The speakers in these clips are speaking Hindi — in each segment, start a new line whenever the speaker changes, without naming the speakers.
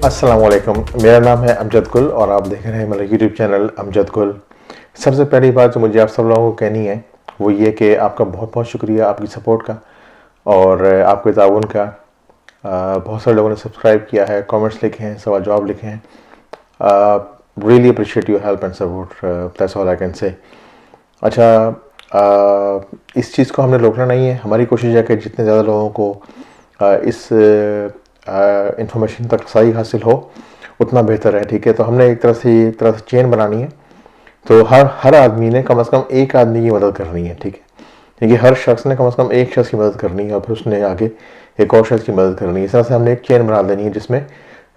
अस्सलाम वालेकुम। मेरा नाम है अमजद गुल और आप देख रहे हैं मेरा यूट्यूब चैनल अमजद गुल। सबसे पहली बात जो मुझे आप सब लोगों को कहनी है वो ये कि आपका बहुत बहुत शुक्रिया आपकी सपोर्ट का और आपके ताउन का। बहुत सारे लोगों ने सब्सक्राइब किया है, कमेंट्स लिखे हैं, सवाल जवाब लिखे हैं। Really appreciate your help and support, that's all I can say. अच्छा, इस चीज़ को हमने रोकना नहीं है। हमारी कोशिश है कि जितने ज़्यादा लोगों को इस इंफॉर्मेशन तक रसाई हासिल हो उतना बेहतर है, ठीक है। तो हमने एक तरह से चेन बनानी है। तो हर आदमी ने कम से कम एक आदमी की मदद करनी है, ठीक है। क्योंकि हर शख्स ने कम से कम एक शख्स की मदद करनी है और फिर उसने आगे एक और शख्स की मदद करनी है। इस तरह से हमने एक चेन बना देनी है जिसमें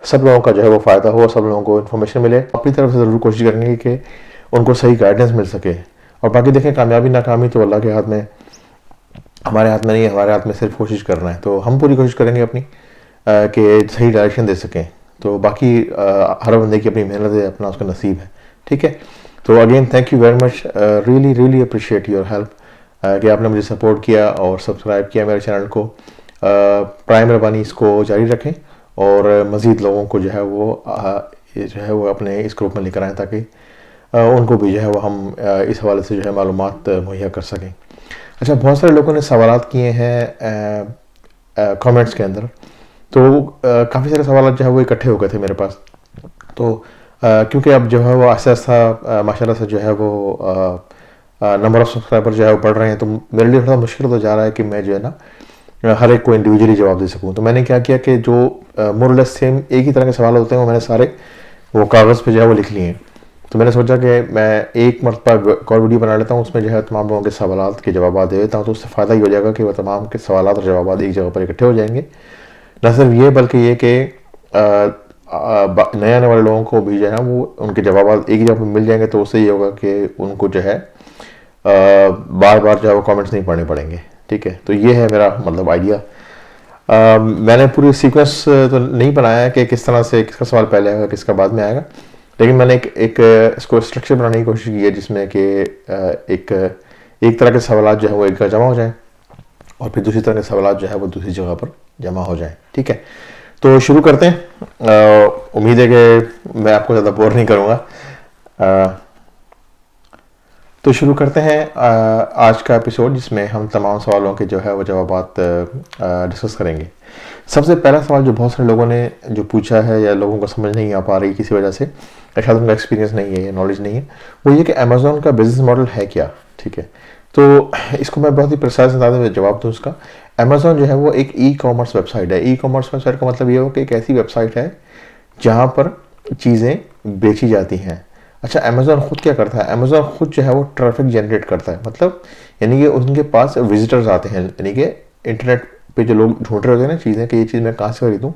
सब लोगों का जो है वो फ़ायदा हो और सब लोगों को इन्फॉर्मेशन मिले। अपनी तरफ से ज़रूर कोशिश करनी है कि उनको सही गाइडेंस मिल सके। और बाकी देखें, कामयाबी नाकामी तो अल्लाह के हाथ में, हमारे हाथ में नहीं है। हमारे हाथ में सिर्फ कोशिश करना है। तो हम पूरी कोशिश करेंगे अपनी कि सही डायरेक्शन दे सकें। तो बाकी हर बंदे की अपनी मेहनत है, अपना उसका नसीब है, ठीक है। तो again thank you very much, really appreciate your help कि आपने मुझे सपोर्ट किया और सब्सक्राइब किया मेरे चैनल को। प्राइम मेहरबानी इसको जारी रखें और मज़ीद लोगों को जो है वो अपने इस ग्रुप में लेकर आएँ ताकि उनको भी जो है वो हम इस हवाले से जो है मालूमात मुहैया कर सकें। अच्छा, बहुत सारे लोगों ने सवालात किए हैं कमेंट्स के अंदर। तो काफ़ी सारे सवाल जो है वो इकट्ठे हो गए थे मेरे पास। तो क्योंकि अब जो है वो आहिस्ता आहिस्ता माशाल्लाह से जो है वो नंबर ऑफ़ सब्सक्राइबर जो है वो बढ़ रहे हैं। तो मेरे लिए थोड़ा मुश्किल तो जा रहा है कि मैं जो है ना हर एक को इंडिविजुअली जवाब दे सकूँ। तो मैंने क्या किया कि जो मोरलेस सेम एक ही तरह के सवाल होते हैं वो मैंने सारे वो कागज़ पे जो है वो लिख लिए हैं। तो मैंने सोचा कि मैं एक मरतबा एक और वीडियो बना लेता हूँ, उसमें जो है तमाम लोगों के सवालात के जवाब दे देता हूँ। तो उससे फ़ायदा ये हो जाएगा कि वह तमाम के सवालात और जवाब एक जगह पर इकट्ठे हो जाएंगे। न सिर्फ ये बल्कि ये कि नए आने वाले लोगों को भी जो है ना वो उनके जवाब एक ही जगह पर मिल जाएंगे। तो उससे ये होगा कि उनको जो है बार बार जो है वो कमेंट्स नहीं पढ़ने पड़ेंगे, ठीक है। तो ये है मेरा मतलब आइडिया। मैंने पूरी सीक्वेंस तो नहीं बनाया है कि किस तरह से किसका सवाल पहले आएगा किसका बाद में आएगा, लेकिन मैंने एक इसको स्ट्रक्चर बनाने की कोशिश की है जिसमें कि एक तरह के सवाल जो है वो एक जगह जमा हो जाए और फिर दूसरी तरह के सवाल जो है वो दूसरी जगह पर जमा हो जाए, ठीक है। तो शुरू करते हैं। उम्मीद है कि मैं आपको ज़्यादा बोर नहीं करूँगा। तो शुरू करते हैं आज का एपिसोड जिसमें हम तमाम सवालों के जो है वो जवाबात डिस्कस करेंगे। सबसे पहला सवाल जो बहुत सारे लोगों ने जो पूछा है या लोगों को समझ नहीं आ पा रही किसी वजह से, शायद उनका एक्सपीरियंस नहीं है या नॉलेज नहीं है, वो ये कि अमेज़ॉन का बिजनेस मॉडल है क्या, ठीक है। तो इसको मैं बहुत ही प्रिसाइज अंदाज में जवाब दूँ उसका। अमेज़ॉन जो है वो एक ई कॉमर्स वेबसाइट है। ई कॉमर्स वेबसाइट का मतलब ये हो कि एक ऐसी वेबसाइट है जहाँ पर चीज़ें बेची जाती हैं। अच्छा, अमेज़ॉन खुद क्या करता है? अमेज़ॉन खुद जो है वो ट्रैफिक जनरेट करता है, मतलब यानी कि उनके पास विजिटर्स आते हैं, यानी कि इंटरनेट पे जो लोग ढूंढ रहे होते हैं ना चीज़ें कि ये चीज़ मैं कहाँ से खरीदूँ,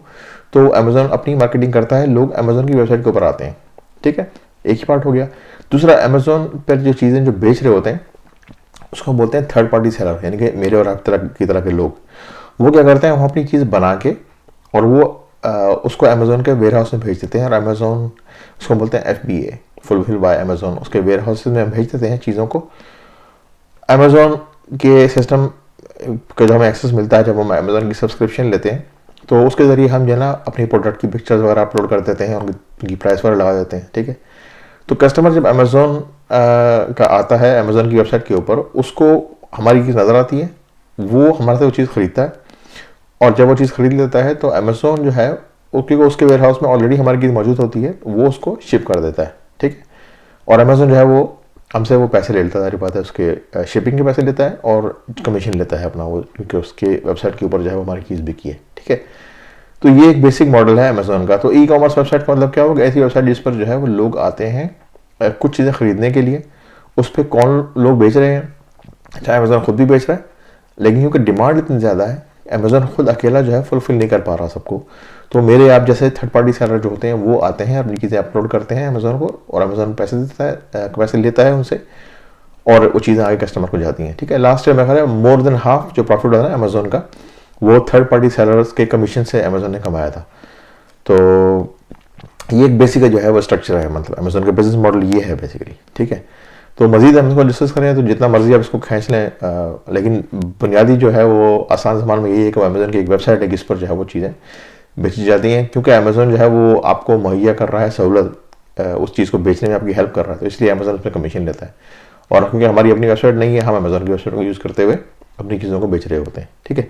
तो अमेज़ॉन अपनी मार्केटिंग करता है, लोग अमेज़ॉन की वेबसाइट के ऊपर आते हैं, ठीक है। एक ही पार्ट हो गया। दूसरा, अमेज़ॉन पर जो चीज़ें जो बेच रहे होते हैं उसको बोलते हैं थर्ड पार्टी सेलर, यानी कि मेरे और आप तरह के लोग। वो क्या करते हैं, वो अपनी चीज़ बना के और वो उसको अमेज़ॉन के वेयर हाउस में भेज देते हैं और अमेज़ॉन उसको बोलते हैं FBA, फुलफिल बाय अमेज़ॉन। उसके वेयर हाउस में भेज देते हैं चीज़ों को। अमेज़ॉन के सिस्टम का जो हमें एक्सेस मिलता है जब हम अमेज़ॉन की सब्सक्रिप्शन लेते हैं, तो उसके ज़रिए हम जो है ना अपनी प्रोडक्ट की पिक्चर्स वगैरह अपलोड कर देते हैं और उनकी प्राइस वगैरह लगा देते हैं, ठीक है। तो कस्टमर जब अमेज़ॉन का आता है अमेज़ॉन की वेबसाइट के ऊपर, उसको हमारी चीज़ नज़र आती है, वो हमारे से वो चीज़ ख़रीदता है और जब वो चीज़ ख़रीद लेता है तो अमेज़ॉन जो है क्योंकि उसके वेयर हाउस में ऑलरेडी हमारी चीज़ मौजूद होती है, वो उसको शिप कर देता है, ठीक है। और अमेज़ॉन जो है वो हमसे वो पैसे ले लेता है, सारी बात है, उसके शिपिंग के पैसे लेता है और कमीशन लेता है अपना वो, क्योंकि उसके वेबसाइट के ऊपर जो है वो हमारी चीज़ बिकी है, ठीक है। तो ये एक बेसिक मॉडल है अमेज़ॉन का। तो ई कॉमर्स वेबसाइट का मतलब क्या होगा, ऐसी वेबसाइट जिस पर जो है वो लोग आते हैं कुछ चीज़ें ख़रीदने के लिए। उस पर कौन लोग बेच रहे हैं, चाहे अमेज़ॉन खुद भी बेच रहा है, लेकिन क्योंकि डिमांड इतनी ज़्यादा है अमेज़ॉन खुद अकेला जो है फुलफिल नहीं कर पा रहा सबको। तो मेरे आप जैसे थर्ड पार्टी सेलर जो होते हैं वो आते हैं, अपनी चीज़ें अपलोड करते हैं अमेज़ॉन को और अमेज़ॉन पैसे देता है, पैसे लेता है उनसे और वो चीज़ें आगे कस्टमर को जाती हैं, ठीक है। लास्ट ईयर मैं ख्याल है मोर देन हाफ जो प्रॉफिट होता है अमेज़ॉन का, वो थर्ड पार्टी सेलर्स के कमीशन से अमेज़ॉन ने कमाया था। तो ये एक बेसिक जो है वो स्ट्रक्चर है, मतलब अमेज़ॉन का बिजनेस मॉडल ये है बेसिकली, ठीक है। तो मज़ीद हम इसको डिस्कस करें तो जितना मर्जी आप इसको खींच लें, लेकिन बुनियादी जो है वो आसान ज़बान में यही है कि अमेज़ॉन की एक वेबसाइट है जिस पर जो है वो चीज़ें बेची जाती हैं, क्योंकि अमेज़न जो है वो आपको मुहैया कर रहा है सहूलत, उस चीज़ को बेचने में आपकी हेल्प कर रहा है, तो इसलिए अमेज़न उसमें कमीशन लेता है। और क्योंकि हमारी अपनी वेबसाइट नहीं है, हम अमेज़न की वेबसाइट को यूज़ करते हुए अपनी चीज़ों को बेच रहे होते हैं। ठीक है,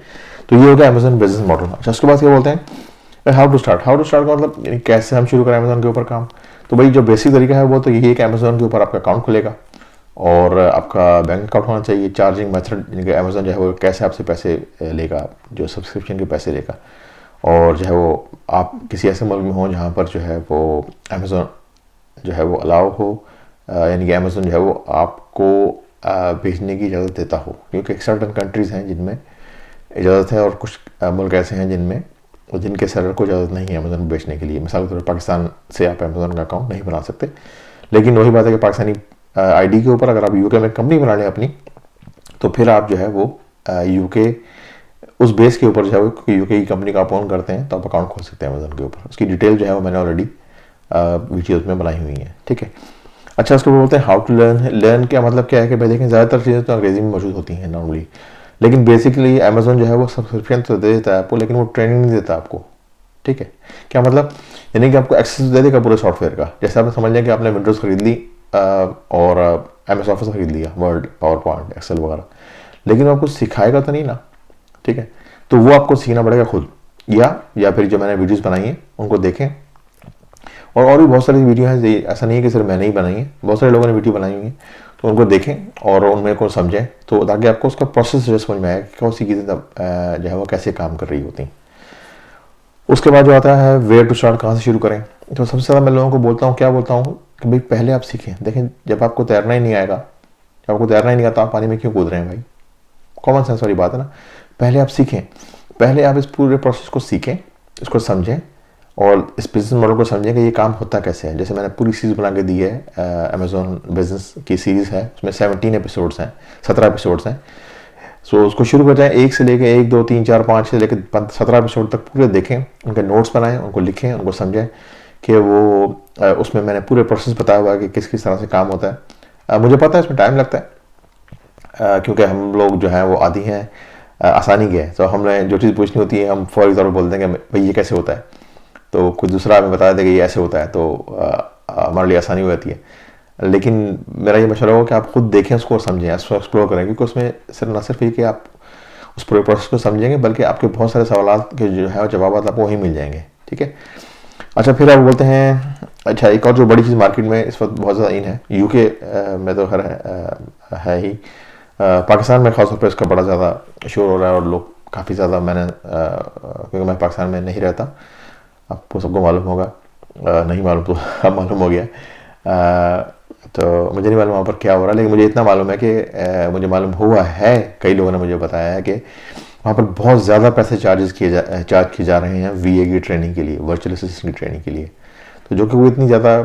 तो ये हो गया अमेज़न बिजनेस मॉडल। अच्छा, उसके बाद क्या बोलते हैं हाउ टू स्टार्ट का मतलब यानी कैसे हम शुरू करें अमेज़न के ऊपर काम। तो भाई जो बेसिक तरीका है वो तो यही है कि अमेज़न के ऊपर आपका अकाउंट खुलेगा और आपका बैंक अकाउंट होना चाहिए। चार्जिंग मेथड यानी कि अमेज़न जो है वो कैसे आपसे पैसे लेगा, जो सब्सक्रिप्शन के पैसे लेगा, और जो है वो आप किसी ऐसे मुल्क में हो जहाँ पर जो है वो अमेज़न जो है वो अलाउ हो, यानी कि अमेज़न जो है वो आपको बेचने की इजाज़त देता हो, क्योंकि सर्टन कंट्रीज़ हैं जिनमें इजाज़त है और कुछ मुल्क ऐसे हैं जिनके सेलर को इजाज़त नहीं है अमेज़न बेचने के लिए। मिसाल के तौर पर पाकिस्तान से आप अमेज़न का अकाउंट नहीं बना सकते, लेकिन वही बात है कि पाकिस्तानी आईडी के ऊपर अगर आप यूके में कंपनी बना लें अपनी, तो फिर आप जो है वो यूके उस बेस के ऊपर जो है वो, क्योंकि यूके की कंपनी का आप ओन करते हैं, तो आप अकाउंट खोल सकते हैं अमेज़न के ऊपर। उसकी डिटेल जो है वो मैंने ऑलरेडी वीडियोज़ में बनाई हुई है। ठीक है, अच्छा, इसको बोलते हैं हाउ टू लर्न का मतलब क्या है कि भाई देखें ज़्यादातर चीज़ें तो अंग्रेज़ी में मौजूद होती हैं नॉर्मली, लेकिन बेसिकली अमेज़न जो है वो सब्सक्रिप्शन तो दे देता है आपको, लेकिन वो ट्रेनिंग नहीं देता आपको। ठीक है, क्या मतलब, यानी कि आपको एक्सेस दे देगा पूरे सॉफ्टवेयर का। जैसे आपने समझ लिया कि आपने विंडोज़ खरीद ली और MS ऑफिस खरीद लिया, वर्ड, पावर पॉइंट, एक्सेल वगैरह, लेकिन वो आपको सिखाएगा तो नहीं ना। ठीक है, तो वो आपको सीखना पड़ेगा खुद, या फिर जो मैंने वीडियोज़ बनाई हैं उनको देखें। और भी बहुत सारी वीडियो हैं, ऐसा नहीं है कि सिर्फ मैंने ही बनाई है, बहुत सारे लोगों ने वीडियो बनाई हुई है, तो उनको देखें और उनमें को समझें, तो ताकि आपको उसका प्रोसेस जो समझ में आए कि कौन सी चीज़ें जो है वो कैसे काम कर रही होती हैं। उसके बाद जो आता है वेयर टू स्टार्ट, कहाँ से शुरू करें। तो सबसे ज़्यादा मैं लोगों को बोलता हूँ कि भाई पहले आप सीखें। देखें, जब आपको तैरना ही नहीं आएगा, जब आपको तैरना ही नहीं आता, आप पानी में क्यों कूद रहे हैं भाई? कॉमन सेंस वाली बात है ना। पहले आप सीखें, पहले आप इस पूरे प्रोसेस को सीखें, इसको समझें और इस बिजनेस मॉडल को समझें कि ये काम होता कैसे है। जैसे मैंने पूरी सीरीज़ बना के दी है, अमेज़ॉन बिजनेस की सीरीज़ है, उसमें 17 एपिसोड्स हैं, 17 एपिसोड्स हैं। सो उसको शुरू कर जाएं, 1 से लेके 1, 2, 3, 4, 5 से लेके 17 एपिसोड तक पूरे देखें, उनके नोट्स बनाएं, उनको लिखें, उनको समझें कि वो उसमें मैंने पूरे प्रोसेस बताया हुआ है कि किस किस तरह से काम होता है। मुझे पता है इसमें टाइम लगता है, क्योंकि हम लोग जो हैं वो आदी हैं आसानी के, तो हमने जो चीज़ पूछनी होती है हम फौरी तौर पर बोल देंगे भाई ये कैसे होता है, तो कोई दूसरा हमें बता दे कि ये ऐसे होता है, तो हमारे लिए आसानी हो जाती है। लेकिन मेरा ये मशवरा हो कि आप खुद देखें, उसको समझें, उसको एक्सप्लोर करें, क्योंकि उसमें सिर्फ न सिर्फ ये कि आप उस पूरे प्रोसेस को समझेंगे, बल्कि आपके बहुत सारे सवाल के जो है जवाब आपको वहीं मिल जाएंगे। ठीक है, अच्छा, फिर आप बोलते हैं, अच्छा एक और जो बड़ी चीज़ मार्केट में इस वक्त बहुत ज़्यादा इन है, यूके में तो खैर है ही, पाकिस्तान में खासतौर पर इसका बड़ा ज़्यादा शोर हो रहा है और लोग काफ़ी ज़्यादा, क्योंकि मैं पाकिस्तान में नहीं रहता, आपको सबको मालूम होगा, नहीं मालूम तो अब मालूम हो गया, तो मुझे नहीं मालूम वहाँ पर क्या हो रहा है, लेकिन मुझे इतना मालूम है कि मुझे मालूम हुआ है, कई लोगों ने मुझे बताया है कि वहाँ पर बहुत ज़्यादा पैसे चार्ज किए जा रहे हैं VA की ट्रेनिंग के लिए, वर्चुअल असिस्टेंट की ट्रेनिंग के लिए, तो जो कि वो इतनी ज़्यादा,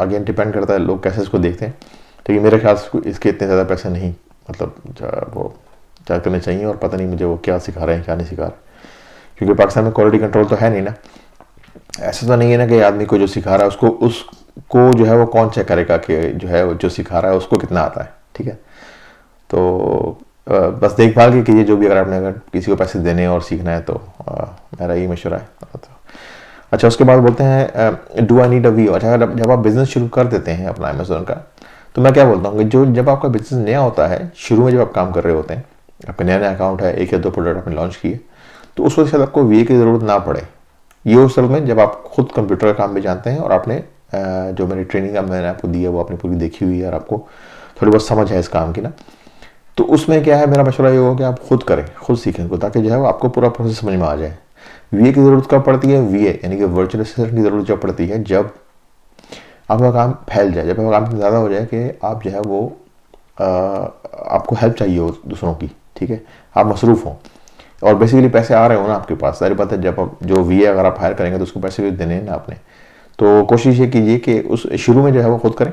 अगेन डिपेंड करता है लोग कैसे इसको देखते हैं, लेकिन मेरे ख्याल से इसके इतने ज़्यादा पैसे नहीं, मतलब वो चार्ज करने चाहिए, और पता नहीं मुझे वो क्या सिखा रहे हैं क्या नहीं सिखा रहे, क्योंकि पाकिस्तान में क्वालिटी कंट्रोल तो है नहीं ना। ऐसा तो नहीं है ना कि आदमी को जो सिखा रहा है उसको जो है वो कौन चेक करेगा कि जो है जो सिखा रहा है उसको कितना आता है। ठीक है, तो बस देखभाल कीजिए जो भी, अगर किसी को पैसे देने और सीखना है तो मेरा यही मशवरा है। तो अच्छा, उसके बाद बोलते हैं do I need a V. अच्छा, जब आप बिज़नेस शुरू कर देते हैं अपना अमेज़न का, तो मैं क्या बोलता हूँ कि जब आपका बिज़नेस नया होता है, शुरू में जब आप काम कर रहे होते हैं, आपका नया अकाउंट है, 1 या 2 प्रोडक्ट आपने लॉन्च किए, तो उस वक्त शायद आपको VA की ज़रूरत ना पड़े। ये उस समय में जब आप खुद कंप्यूटर का काम भी जानते हैं और आपने जो मेरी ट्रेनिंग मैंने आपको दी है वो आपने पूरी देखी हुई है और आपको थोड़ी बहुत समझ है इस काम की ना, तो उसमें क्या है, मेरा मशवरा ये होगा कि आप खुद करें, खुद सीखें को, ताकि जो है वो आपको पूरा प्रोसेस समझ में आ जाए। VA की ज़रूरत कब पड़ती है? VA यानी कि वर्चुअल असिस्टेंट की ज़रूरत जब पड़ती है जब आपका काम फैल जाए, जब आपका काम ज़्यादा हो जाए कि आप जो है वो आपको हेल्प चाहिए हो दूसरों की। ठीक है, आप मसरूफ़ हों और बेसिकली पैसे आ रहे हो ना आपके पास, सारी बात है, जब आप जो VA अगर आप हायर करेंगे तो उसको पैसे भी देने हैं ना आपने, तो कोशिश ये कीजिए कि उस शुरू में जो है वो खुद करें,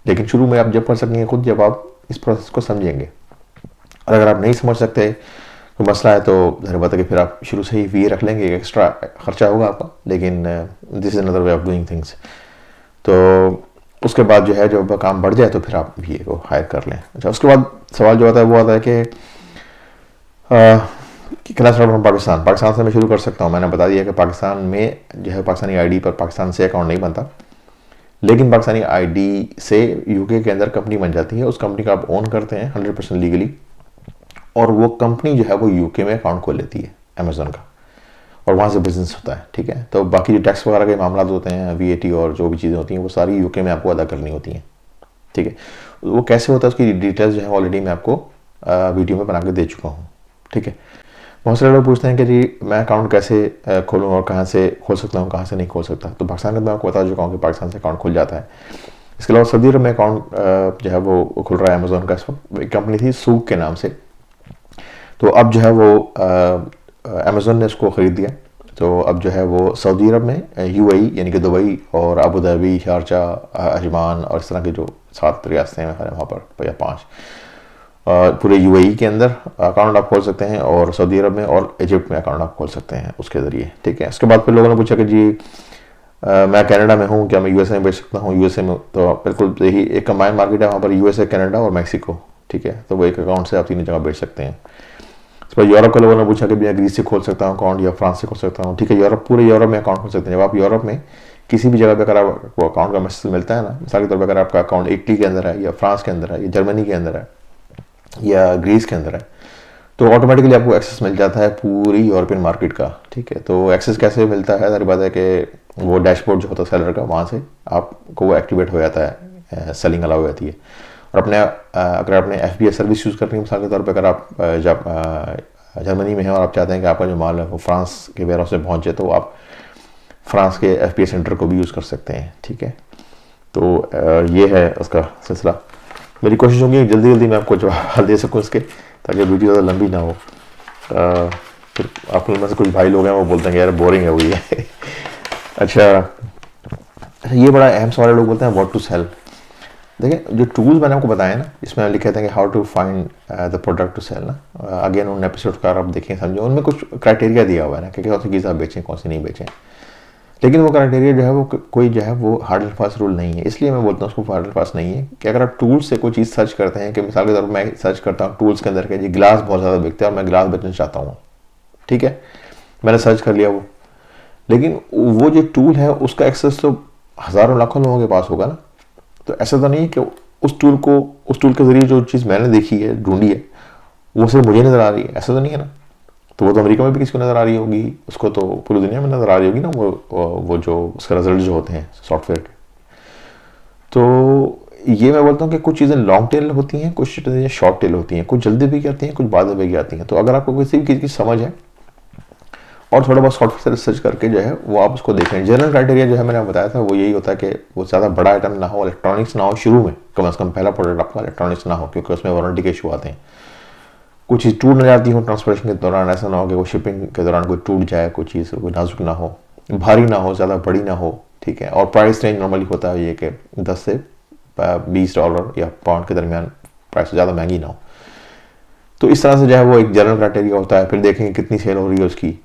लेकिन शुरू में आप जब कर सकेंगे खुद, जब आप इस प्रोसेस को समझेंगे। और अगर आप नहीं समझ सकते, कोई मसला है, तो ज़ाहिर बात है कि फिर आप शुरू से ही VA रख लेंगे, एक्स्ट्रा खर्चा होगा आपका, लेकिन this is another way of doing things. तो उसके बाद जो है जब काम बढ़ जाए तो फिर आप VA को हायर कर लें। अच्छा, उसके बाद सवाल जो आता है वो आता है कि कि क्लास फ्रॉम पाकिस्तान से मैं शुरू कर सकता हूँ। मैंने बता दिया कि पाकिस्तान में जो है पाकिस्तानी आईडी पर पाकिस्तान से अकाउंट नहीं बनता, लेकिन पाकिस्तानी आईडी से यूके के अंदर कंपनी बन जाती है। उस कंपनी का आप ओन करते हैं 100% लीगली, और वो कंपनी जो है वो यूके में अकाउंट खोल लेती है अमेजोन का, और वहाँ से बिजनेस होता है। ठीक है, तो बाकी जो टैक्स वगैरह के मामला होते हैं, वीएटी और जो भी चीज़ें होती हैं, वो सारी यूके में आपको अदा करनी होती हैं। ठीक है, वो कैसे होता है उसकी डिटेल्स जो है ऑलरेडी मैं आपको वीडियो में बना के दे चुका हूँ। ठीक है, बहुत सारे लोग पूछते हैं कि जी मैं अकाउंट कैसे खोलूँ और कहाँ से खोल सकता हूँ, कहाँ से नहीं खोल सकता। तो पाकिस्तान में मैं आपको बता चुका हूँ कि पाकिस्तान से अकाउंट खुल जाता है। इसके अलावा सऊदी अरब में अकाउंट जो है वो खुल रहा है अमेजोन का। इस वक्त एक कंपनी थी सूक के नाम से, तो अब जो है वो अमेजोन ने उसको ख़रीद दिया। तो अब जो है वो सऊदी अरब में यूएई यानी कि दुबई और अबू धाबी, शारजा, अजमान और इस तरह के जो 7 रियासतें हैं वहाँ पर या 5, पूरे यूएई के अंदर अकाउंट आप खोल सकते हैं, और सऊदी अरब में और इजिप्ट में अकाउंट आप खोल सकते हैं उसके ज़रिए। ठीक है, उसके बाद फिर लोगों ने पूछा कि जी मैं कनाडा में हूँ, क्या मैं यूएसए में बेच सकता हूँ? यूएसए में तो बिल्कुल यही एक कंबाइंड मार्केट है वहाँ पर, यूएसए, कनाडा और मैक्सिको। ठीक है, तो वो एक अकाउंट से आप 3 जगह बेच सकते हैं। इस पर यूरोप के लोगों ने पूछा कि मैं ग्रीस से खोल सकता हूँ अकाउंट या फ्रांस से खोल सकता हूँ? ठीक है, यूरोप, पूरे यूरोप में अकाउंट खोल सकते हैं। जब आप यूरोप में किसी भी जगह पर अगर आपको अकाउंट का मैसेज मिलता है ना, मिसाल के तौर पर अगर आपका अकाउंट इटली के अंदर है या फ्रांस के अंदर है या जर्मनी के अंदर है या ग्रीस के अंदर है, तो ऑटोमेटिकली आपको एक्सेस मिल जाता है पूरी यूरोपियन मार्केट का। ठीक है, तो एक्सेस कैसे मिलता है? सारी बात है कि वो डैशबोर्ड जो होता है सेलर का, वहाँ से आपको वो एक्टिवेट हो जाता है, सेलिंग अलाउ हो जाती है। और अपने अगर आपने FBA सर्विस यूज़ करनी है, मिसाल के तौर पर अगर आप जब जर्मनी में हैं और आप चाहते हैं कि आपका जो माल है वो फ्रांस के वेयर हाउस में पहुँचे, तो आप फ्रांस के FBA सेंटर को भी यूज़ कर सकते हैं। ठीक है, तो ये है उसका सिलसिला। मेरी कोशिश होगी जल्दी जल्दी मैं आपको जवाब दे सकूँ इसके, ताकि वीडियो ज़्यादा लंबी ना हो। फिर आप लोगों में से कुछ भाई लोग हैं वो बोलते हैं कि यार बोरिंग है हुई है। अच्छा, ये बड़ा अहम सवाल है। लोग बोलते हैं व्हाट टू सेल। देखिए, जो टूल्स मैंने आपको बताया ना, इसमें लिखे थे कि how to find the product to sell ना, अगेन उन एपिसोड का आप देखें समझो, उनमें कुछ क्राइटेरिया दिया हुआ है ना कि कौन सी चीज़ आप बेचें, कौन सी नहीं बेचें। लेकिन वो क्राइटेरिया जो है वो कोई जो है वो हार्ड एंड फास्ट रूल नहीं है। इसलिए मैं बोलता हूँ उसको हार्ड एंड फास्ट नहीं है कि अगर आप टूल्स से कोई चीज़ सर्च करते हैं, कि मिसाल के तौर पर मैं सर्च करता हूँ टूल्स के अंदर के जी गिलास बहुत ज़्यादा बिकते हैं और मैं गिलास बेचना चाहता हूँ। ठीक है, मैंने सर्च कर लिया वो, लेकिन वो जो टूल है उसका एक्सेस तो हज़ारों लाखों लोगों के पास होगा ना। तो ऐसा तो नहीं है कि उस टूल के ज़रिए जो चीज़ मैंने देखी है, ढूंढी है, वो सिर्फ मुझे नज़र आ रही है, ऐसा तो नहीं है ना। तो वो तो अमेरिका में भी किसी को नज़र आ रही होगी, उसको तो पूरी दुनिया में नज़र आ रही होगी ना, वो जो उसका रिजल्ट जो होते हैं सॉफ्टवेयर के। तो ये मैं बोलता हूँ कि कुछ चीज़ें लॉन्ग टेल होती हैं, कुछ चीज़ें शॉर्ट टेल होती हैं, कुछ जल्दी भी आती हैं, कुछ बाद में भी आती हैं। तो अगर आपको किसी भी चीज़ की समझ है और थोड़ा बहुत सॉफ्टवेयर से रिसर्च करके जो है वो आप उसको देखें। जनरल क्राइटेरिया जो है मैंने बताया था वो यही होता है कि वो ज़्यादा बड़ा आइटम ना हो, इलेक्ट्रॉनिक्स ना हो, शुरू में कम से कम पहला प्रोडक्ट आपका इलेक्ट्रॉनिक्स ना हो, क्योंकि उसमें वारंटी के इशू आते हैं। कुछ चीज़ टूट ना जाती हो ट्रांसपोर्टेशन के दौरान, ऐसा ना हो कि वो शिपिंग के दौरान कोई टूट जाए, कोई चीज़ कोई नाजुक ना हो, भारी ना हो, ज़्यादा बड़ी ना हो। ठीक है, और प्राइस रेंज नॉर्मली होता है ये कि $10 से $20 या पाउंड के दरमियान, प्राइस ज़्यादा महंगी ना हो। तो इस तरह से जो है वो एक जनरल क्राइटेरिया होता है। फिर देखेंगे कितनी सेल हो रही है उसकी,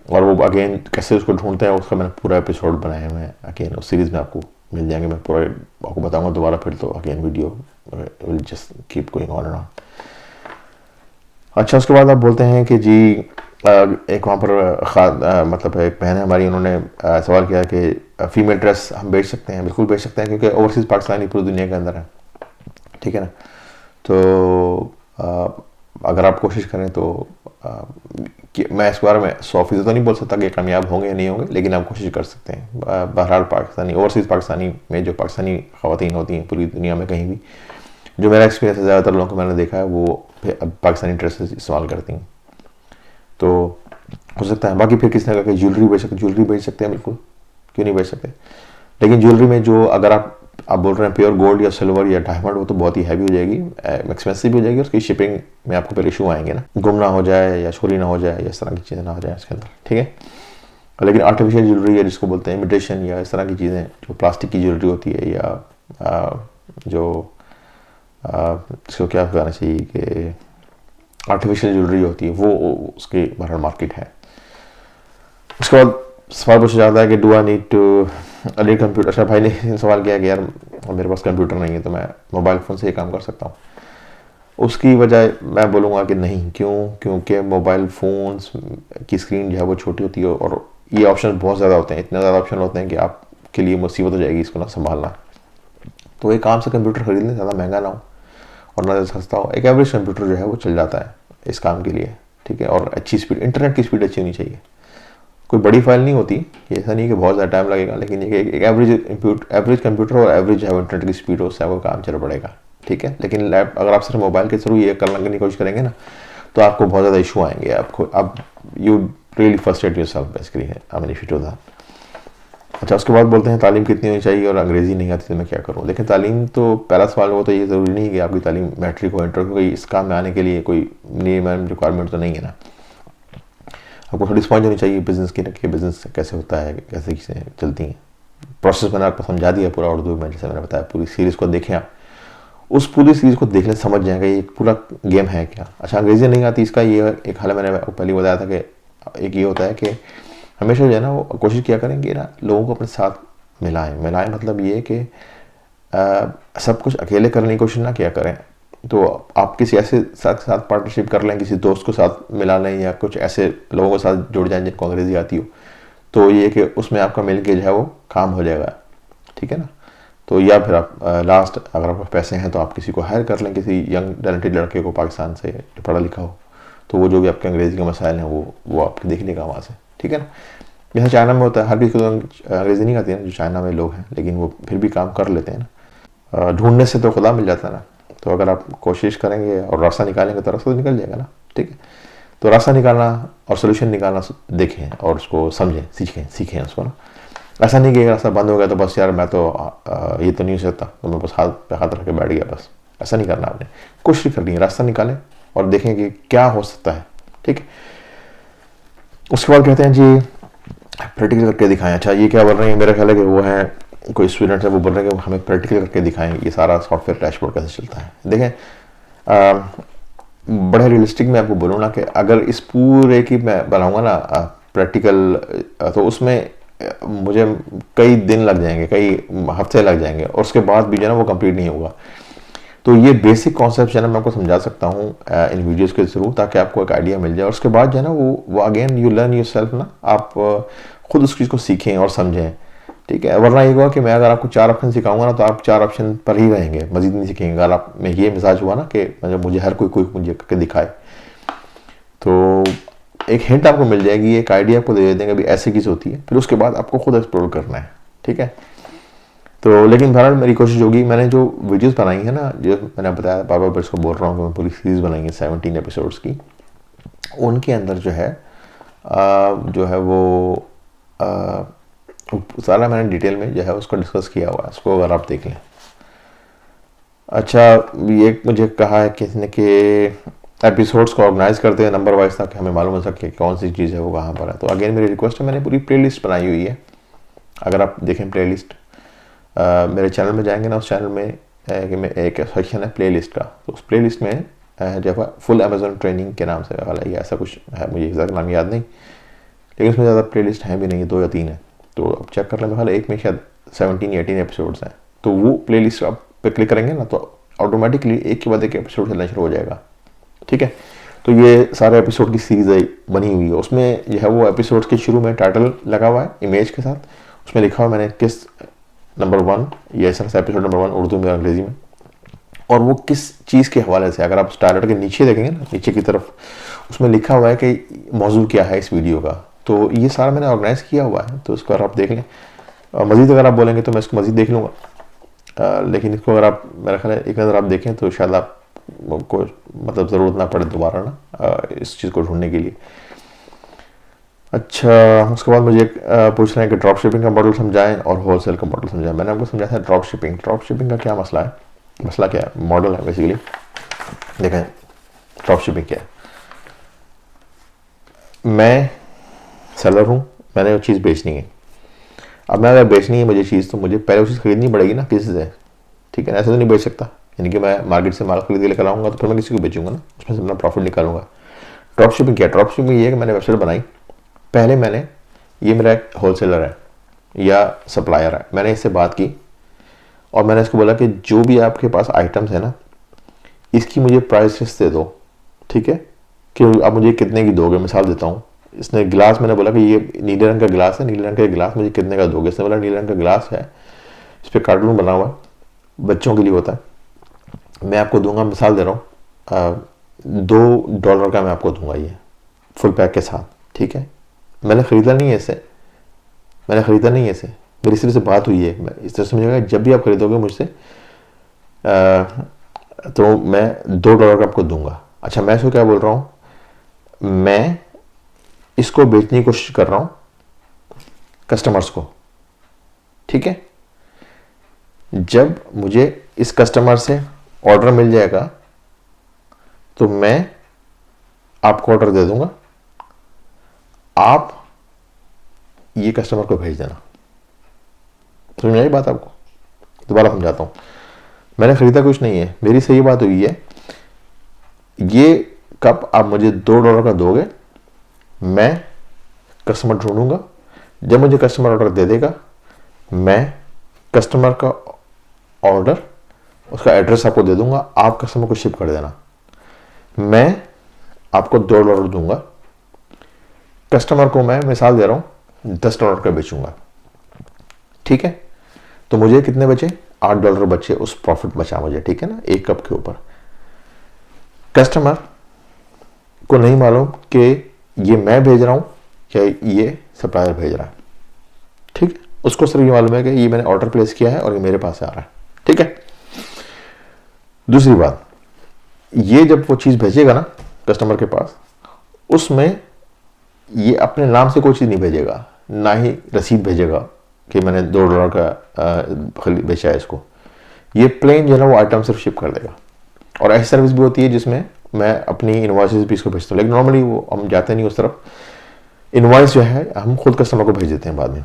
और वो अगेन कैसे उसको ढूंढते हैं, उसका मैंने पूरा एपिसोड बनाया हुआ है। अगेन उस सीरीज़ में आपको मिल जाएंगे, मैं पूरा आपको बताऊँगा दोबारा फिर। तो again video will just keep going on and on. अच्छा, उसके बाद आप बोलते हैं कि जी एक वहाँ पर मतलब एक बहन है हमारी, उन्होंने सवाल किया कि फ़ीमेल ड्रेस हम बेच सकते हैं? बिल्कुल बेच सकते हैं, क्योंकि ओवरसीज़ पाकिस्तानी पूरी दुनिया के अंदर है। ठीक है ना, तो अगर आप कोशिश करें तो मैं इस बारे में 100% तो नहीं बोल सकता कि कामयाब होंगे या नहीं होंगे, लेकिन आप कोशिश कर सकते हैं। बहरहाल पाकिस्तानी, ओवरसीज़ पाकिस्तानी में जो पाकिस्तानी ख़वातीन होती हैं पूरी दुनिया में कहीं भी, जो मेरा एक्सपीरियंस है, ज़्यादातर लोगों को मैंने देखा है वो अब पाकिस्तानी ड्रेसेस इस्तेमाल करती हैं। तो हो सकता है बाकी फिर किसी ने कहा कि ज्वेलरी बेच सकते हैं, बिल्कुल क्यों नहीं बेच सकते। लेकिन ज्वेलरी में जो अगर आप बोल रहे हैं प्योर गोल्ड या सिल्वर या डायमंड, वो तो बहुत ही हैवी हो जाएगी, एक्सपेंसिव भी हो जाएगी, उसकी शिपिंग में आपको पहले इशू आएंगे ना, गुम ना हो जाए या चोरी ना हो जाए या इस तरह की चीज़ें ना हो जाए इसके अंदर। ठीक है, लेकिन आर्टिफिशियल ज्वेलरी है जिसको बोलते हैं इमिटेशन, या इस तरह की चीज़ें जो प्लास्टिक की ज्वेलरी होती है, या जो इसको क्या कहना चाहिए कि आर्टिफिशियल ज्वेलरी होती है, वो उसकी बहरहाल मार्केट है। उसके बाद सवाल पूछा जाता है कि do I need to read computer. अच्छा, भाई ने सवाल किया कि यार मेरे पास कंप्यूटर नहीं है, तो मैं मोबाइल फ़ोन से ही काम कर सकता हूँ। उसकी वजह मैं बोलूँगा कि नहीं। क्यों? क्योंकि मोबाइल फ़ोन्स की स्क्रीन जो है वो छोटी होती है और ये ऑप्शन बहुत ज़्यादा होते हैं, इतने ज़्यादा ऑप्शन होते हैं कि आपके लिए मुसीबत हो जाएगी इसको ना संभालना। तो एक काम से कंप्यूटर खरीद लें, ज़्यादा महंगा ना हो और ना ज़्यादा सस्ता हो। एक एवरेज कंप्यूटर जो है वो चल जाता है इस काम के लिए, ठीक है। और अच्छी स्पीड, इंटरनेट की स्पीड अच्छी होनी चाहिए। कोई बड़ी फाइल नहीं होती, ये ऐसा नहीं कि बहुत ज़्यादा टाइम लगेगा, लेकिन ये एक एवरेज कंप्यूटर और एवरेज है वो इंटरनेट की स्पीड हो, उससे आपको काम चल पड़ेगा, ठीक है। लेकिन लैप अगर आप सिर्फ मोबाइल के थ्रू ये करने की कोशिश करेंगे ना, तो आपको बहुत ज़्यादा इशू आएंगे। आपको अब you really frustrate yourself basically है, I mean if you do that. अच्छा, उसके बाद बोलते हैं तालीम कितनी होनी चाहिए और अंग्रेज़ी नहीं आती तो मैं क्या करूँ। देखिए, तालीम तो पहला सवाल हो तो ये ज़रूरी नहीं कि आपकी तालीम मैट्रिक हो, इंटर हो, इस काम में आने के लिए कोई मिनिमम रिक्वायरमेंट तो नहीं है ना। आपको थोड़ी समझ होनी चाहिए बिज़नेस की, कि बिज़नेस कैसे होता है, कैसे चीज़ें चलती हैं। प्रोसेस मैंने आपको समझा दिया पूरा उर्दू में, जैसे मैंने बताया। पूरी सीरीज़ को देखें आप, उस पूरी सीरीज़ को देख लें, समझ जाएंगे ये पूरा गेम है क्या। अच्छा, अंग्रेज़ी नहीं आती, इसका ये एक हाल मैंने पहले बताया था कि एक ये होता है कि हमेशा जो है ना वो कोशिश किया करेंगे ना लोगों को अपने साथ मिलाएं मतलब ये कि सब कुछ अकेले करने की कोशिश ना किया करें। तो आप किसी ऐसे साथ पार्टनरशिप कर लें, किसी दोस्त को साथ मिला लें या कुछ ऐसे लोगों के साथ जुड़ जाएं जिनको अंग्रेज़ी आती हो, तो ये कि उसमें आपका मिल के जो है वो काम हो जाएगा, ठीक है ना। तो या फिर आप लास्ट अगर आपके पैसे हैं तो आप किसी को हायर कर लें, किसी यंग टैलेंटेड लड़के को पाकिस्तान से जो पढ़ा लिखा हो, तो वो जो भी आपके अंग्रेज़ी के मसाइल हैं वो आपके देख लेगा वहाँ से, ठीक है ना। जैसे चाइना में होता है, हर किसी को अंग्रेज़ी नहीं आती है ना, जो चाइना में लोग हैं, लेकिन वो फिर भी काम कर लेते हैं ना। ढूंढने से तो खुदा मिल जाता है ना। तो अगर आप कोशिश करेंगे और रास्ता निकालेंगे तो रास्ता तो निकल जाएगा ना, ठीक है। तो रास्ता निकालना और सोल्यूशन निकालना देखें और उसको समझें, सीखें उसको ना। ऐसा नहीं कि रास्ता बंद हो गया तो बस यार मैं तो ये तो नहीं हो सकता, तो मैं बस हाथ पे हाथ रख के बैठ गया, बस ऐसा नहीं करना आपने। कोशिश करनी है, रास्ता निकालें और देखें कि क्या हो सकता है, ठीक है। उसके बाद कहते हैं जी प्रैक्टिकल करके दिखाएं। अच्छा, ये क्या बोल रहे हैं, मेरा ख्याल है कि वो है कोई स्टूडेंट है, वो बोल रहे हैं कि हमें प्रैक्टिकल करके दिखाएं ये सारा सॉफ्टवेयर डैशबोर्ड कैसे चलता है। देखें, बड़े रियलिस्टिक में आपको बोलूँ ना कि अगर इस पूरे की मैं बनाऊँगा ना प्रैक्टिकल, तो उसमें मुझे कई दिन लग जाएंगे, कई हफ्ते लग जाएंगे, और उसके बाद भी जो है ना वो कंप्लीट नहीं होगा। तो ये बेसिक कॉन्सेप्ट जो है ना मैं आपको समझा सकता हूँ इन वीडियोस के थ्रू, ताकि आपको एक आइडिया मिल जाए। और उसके बाद जो है ना वो अगेन यू लर्न योरसेल्फ ना, आप खुद उस चीज़ को सीखें और समझें, ठीक है। वरना ये होगा कि मैं अगर आपको 4 ऑप्शन सिखाऊंगा ना तो आप 4 ऑप्शन पर ही रहेंगे, मजीद नहीं सीखेंगे। अगर आप में ये मिजाज हुआ ना कि मुझे हर कोई मुझे करके दिखाए, तो एक हिंट आपको मिल जाएगी, एक आइडिया आपको दे देंगे भी ऐसी चीज़ होती है, फिर उसके बाद आपको खुद एक्सप्लोर करना है, ठीक है। तो लेकिन बहरहाल मेरी कोशिश होगी, मैंने जो वीडियोस बनाई है ना, जो मैंने बताया बार बार इसको बोल रहा हूँ कि मैं पूरी सीरीज़ बनाई है 17 एपिसोड्स की, उनके अंदर जो है वो सारा मैंने डिटेल में जो है उसको डिस्कस किया हुआ है, उसको अगर आप देख लें। अच्छा, ये मुझे कहा है किसी ने कि एपिसोड्स को ऑर्गेनाइज करते हैं नंबर वाइज, ताकि हमें मालूम हो सके कौन सी चीज़ है वो कहाँ पर है। तो अगेन मेरी रिक्वेस्ट है, मैंने पूरी प्लेलिस्ट बनाई हुई है, अगर आप देखें प्लेलिस्ट मेरे चैनल में जाएंगे ना, उस चैनल में एक सेक्शन है प्लेलिस्ट का, तो उस प्लेलिस्ट में जो है फुल अमेजोन ट्रेनिंग के नाम से वाला या ऐसा कुछ है, मुझे एग्जैक्ट नाम याद नहीं, लेकिन उसमें ज़्यादा प्लेलिस्ट है भी नहीं, 2 या 3 है। तो अब चेक कर लें, मेरे ख्याल एक में शायद 17 या 18 एपिसोड्स हैं। तो वो प्लेलिस्ट आप पे क्लिक करेंगे ना तो ऑटोमेटिकली एक के बाद एक एपिसोड चलना शुरू हो जाएगा, ठीक है। तो ये सारे एपिसोड की सीरीज बनी हुई है, उसमें जो है वो एपिसोड के शुरू में टाइटल लगा हुआ है इमेज के साथ, उसमें लिखा हुआ मैंने किस नंबर 1, ये ऐसा एपिसोड नंबर 1 उर्दू में और अंग्रेजी में, और वो किस चीज़ के हवाले से। अगर आप स्टार्टर के नीचे देखेंगे ना, नीचे की तरफ, उसमें लिखा हुआ है कि मौजू क्या है इस वीडियो का। तो ये सारा मैंने ऑर्गेनाइज किया हुआ है, तो इसको अगर आप देख लें, मज़ीद अगर आप बोलेंगे तो मैं इसको मज़ीद देख लूँगा, लेकिन इसको अगर आप मेरा ख्याल है एक नज़र आप देखें तो शायद आपको मतलब ज़रूरत ना पड़े दोबारा ना इस चीज़ को ढूंढने के लिए। अच्छा, उसके बाद मुझे पूछ रहे हैं कि ड्रॉप शिपिंग का मॉडल समझाएं और होलसेल का मॉडल समझाएं। मैंने आपको समझाया था ड्रॉप शिपिंग का क्या मसला है, मसला क्या है, मॉडल है बेसिकली। देखें ड्रॉप शिपिंग क्या है, मैं सेलर हूँ, मैंने वो चीज़ बेचनी है। अब मैं अगर बेचनी है मुझे चीज़, तो मुझे पहले वो चीज़ खरीदनी पड़ेगी ना किसी से, ठीक है ना। ऐसे तो नहीं बेच सकता, यानी कि मैं मार्केट से माल खरीद के लेकर आऊँगा तो फिर मैं किसी को बेचूंगा ना, उसमें से अपना प्रॉफिट निकालूंगा। ड्रॉप शिपिंग क्या है, ड्रॉप शिपिंग ये है कि मैंने वेबसाइट बनाई, पहले मैंने, ये मेरा एक होलसेलर है या सप्लायर है, मैंने इससे बात की और मैंने इसको बोला कि जो भी आपके पास आइटम्स है ना, इसकी मुझे प्राइस लिस्ट दे दो, ठीक है, कि आप मुझे कितने की दोगे। मिसाल देता हूँ, इसने गिलास, मैंने बोला कि ये नीले रंग का गिलास है, नीले रंग का गिलास मुझे कितने का दोगे। इसने बोला नीले रंग का गिलास है, इस पर कार्टून बना हुआ है, बच्चों के लिए होता है, मैं आपको दूंगा, मिसाल दे रहा हूँ, $2 का मैं आपको दूंगा ये फुल पैक के साथ, ठीक है। मैंने ख़रीदा नहीं है इसे, मेरी सिर्फ से बात हुई है। मैं इस तरह समझिएगा, जब भी आप खरीदोगे मुझसे तो मैं $2 का आपको दूंगा। अच्छा, मैं इसको क्या बोल रहा हूँ, मैं इसको बेचने की कोशिश कर रहा हूँ कस्टमर्स को, ठीक है। जब मुझे इस कस्टमर से ऑर्डर मिल जाएगा तो मैं आपको ऑर्डर दे दूंगा, आप ये कस्टमर को भेज देना। समझ में आई बात आपको? दोबारा समझाता हूं, मैंने खरीदा कुछ नहीं है, मेरी सही बात हुई है, ये कप आप मुझे $2 का दोगे, मैं कस्टमर ढूंढूंगा, जब मुझे कस्टमर ऑर्डर दे देगा, मैं कस्टमर का ऑर्डर, उसका एड्रेस आपको दे दूंगा, आप कस्टमर को शिप कर देना, मैं आपको $2 दूंगा, कस्टमर को मैं मिसाल दे रहा हूं $10 का बेचूंगा, ठीक है। तो मुझे कितने बचे, $8 बचे, उस प्रॉफिट बचा मुझे, ठीक है ना, एक कप के ऊपर। कस्टमर को नहीं मालूम कि ये मैं भेज रहा हूं या ये सप्लायर भेज रहा है, ठीक है। उसको सिर्फ ये मालूम है कि ये मैंने ऑर्डर प्लेस किया है और ये मेरे पास आ रहा है, ठीक है। दूसरी बात, ये जब वो चीज भेजेगा ना कस्टमर के पास, उसमें ये अपने नाम से कोई चीज नहीं भेजेगा, ना ही रसीद भेजेगा कि मैंने $2 का बेचा है इसको। ये प्लेन जो है ना वो आइटम सिर्फ शिप कर देगा। और ऐसी सर्विस भी होती है जिसमें मैं अपनी इनवॉइसेस भी इसको भेजता हूँ, लेकिन नॉर्मली वो हम जाते नहीं उस तरफ। इनवॉइस जो है हम खुद कस्टमर को भेज देते हैं बाद में,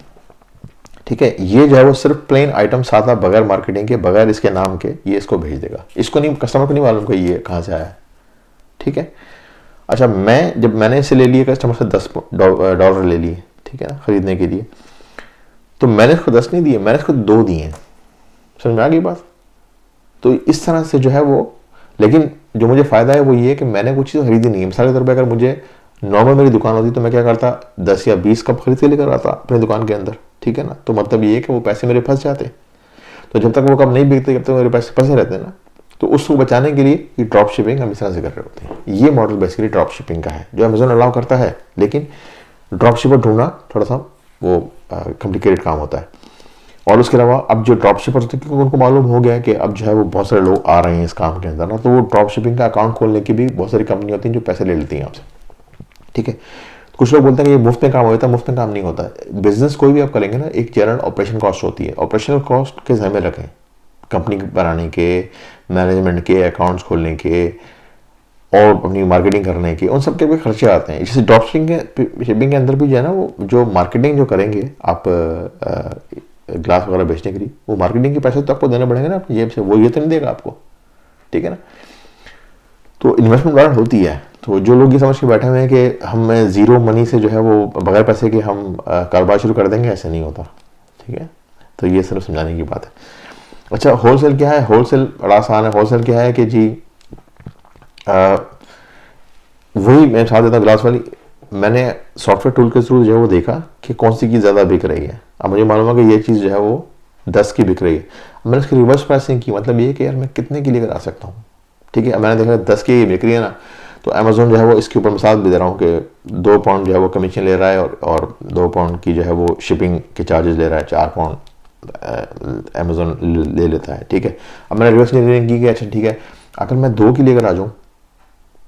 ठीक है। ये जो है वो सिर्फ प्लेन आइटम सादा, बगैर मार्केटिंग के, बगैर इसके नाम के, ये इसको भेज देगा। इसको नहीं, कस्टमर को नहीं मालूम कि ये कहाँ से आया है, ठीक है। अच्छा, जब मैंने इसे ले लिए कस्टमर से $10 ले लिए, ठीक है ना, खरीदने के लिए, तो मैंने इसको 10 नहीं दिए, मैंने इसको 2 दिए हैं। समझ में आ गई बात? तो इस तरह से जो है वो, लेकिन जो मुझे फायदा है वो ये है कि मैंने कुछ चीज़ खरीदी नहीं है। मिसाल के तौर पर अगर मुझे नॉर्मल मेरी दुकान होती तो मैं क्या करता, 10 या 20 कप खरीद के लेकर आता अपनी दुकान के अंदर, ठीक है ना। तो मतलब ये है कि वो पैसे मेरे फंस जाते। तो जब तक वो कप नहीं बिकते, जब तक मेरे पैसे फंसे रहते हैं ना, तो उसको बचाने के लिए ये ड्रॉप शिपिंग हम इस तरह से कर रहे होते हैं। ये मॉडल बेसिकली ड्रॉप शिपिंग का है, जो अमेजोन अलाउ करता है, लेकिन ड्रॉप शिपर ढूंढना थोड़ा सा वो कॉम्प्लिकेटेड काम होता है। और उसके अलावा अब जो ड्रॉप शिपर्स होते हैं, क्योंकि उनको मालूम हो गया है कि अब जो है वो बहुत सारे लोग आ रहे हैं इस काम के अंदर ना, तो वो ड्रॉप शिपिंग का अकाउंट खोलने की भी बहुत सारी कंपनी होती हैं जो पैसे ले लेती हैं आपसे, ठीक है। कुछ लोग बोलते हैं कि ये मुफ्त में काम होता है, मुफ्त में काम नहीं होता है। बिजनेस कोई भी आप करेंगे ना, एक जनरल ऑपरेशन कॉस्ट होती है। ऑपरेशनल कॉस्ट के ज़िम्मे रखें, कंपनी बनाने के, मैनेजमेंट के, अकाउंट्स खोलने के और अपनी मार्केटिंग करने के, उन सब के भी खर्चे आते हैं। जैसे ड्रॉप शिपिंग के अंदर भी जो है ना, वो जो मार्केटिंग जो करेंगे आप ग्लास वगैरह बेचने के लिए, वो मार्केटिंग के पैसे तो आपको देने पड़ेंगे ना अपनी जेब से, वो ये तो नहीं देगा आपको, ठीक है ना। तो इन्वेस्टमेंट वगैरह होती है। तो जो लोग ये समझ के बैठे हुए हैं कि हम जीरो मनी से जो है वो बगैर पैसे के हम कारोबार शुरू कर देंगे, ऐसे नहीं होता, ठीक है। तो ये सिर्फ समझाने की बात है। अच्छा, होलसेल क्या है? होलसेल बड़ा आसान है। होलसेल क्या है कि जी वही मैं साथ देता हूँ ग्लास वाली, मैंने सॉफ्टवेयर टूल के थ्रू जो है वो देखा कि कौन सी की ज़्यादा बिक रही है। अब मुझे मालूम है कि ये चीज़ जो है वो 10 की बिक रही है। मैंने उसकी रिवर्स प्राइसिंग की, मतलब ये कि यार मैं कितने की लेकर आ सकता हूँ, ठीक है। मैंने देखा 10 की बिक रही है ना, तो अमेजोन जो है वो इसके ऊपर मिसाल भी दे रहा हूँ कि 2 पाउंड जो है वो कमीशन ले रहा है और 2 पाउंड की जो है वो शिपिंग के चार्जेस ले रहा है, 4 पाउंड अमेजोन ले लेता है, ठीक है। अब मैंने रिवर्स इंजीनियरिंग की कि अच्छा ठीक है, अगर मैं 2 की लेकर आ जाऊँ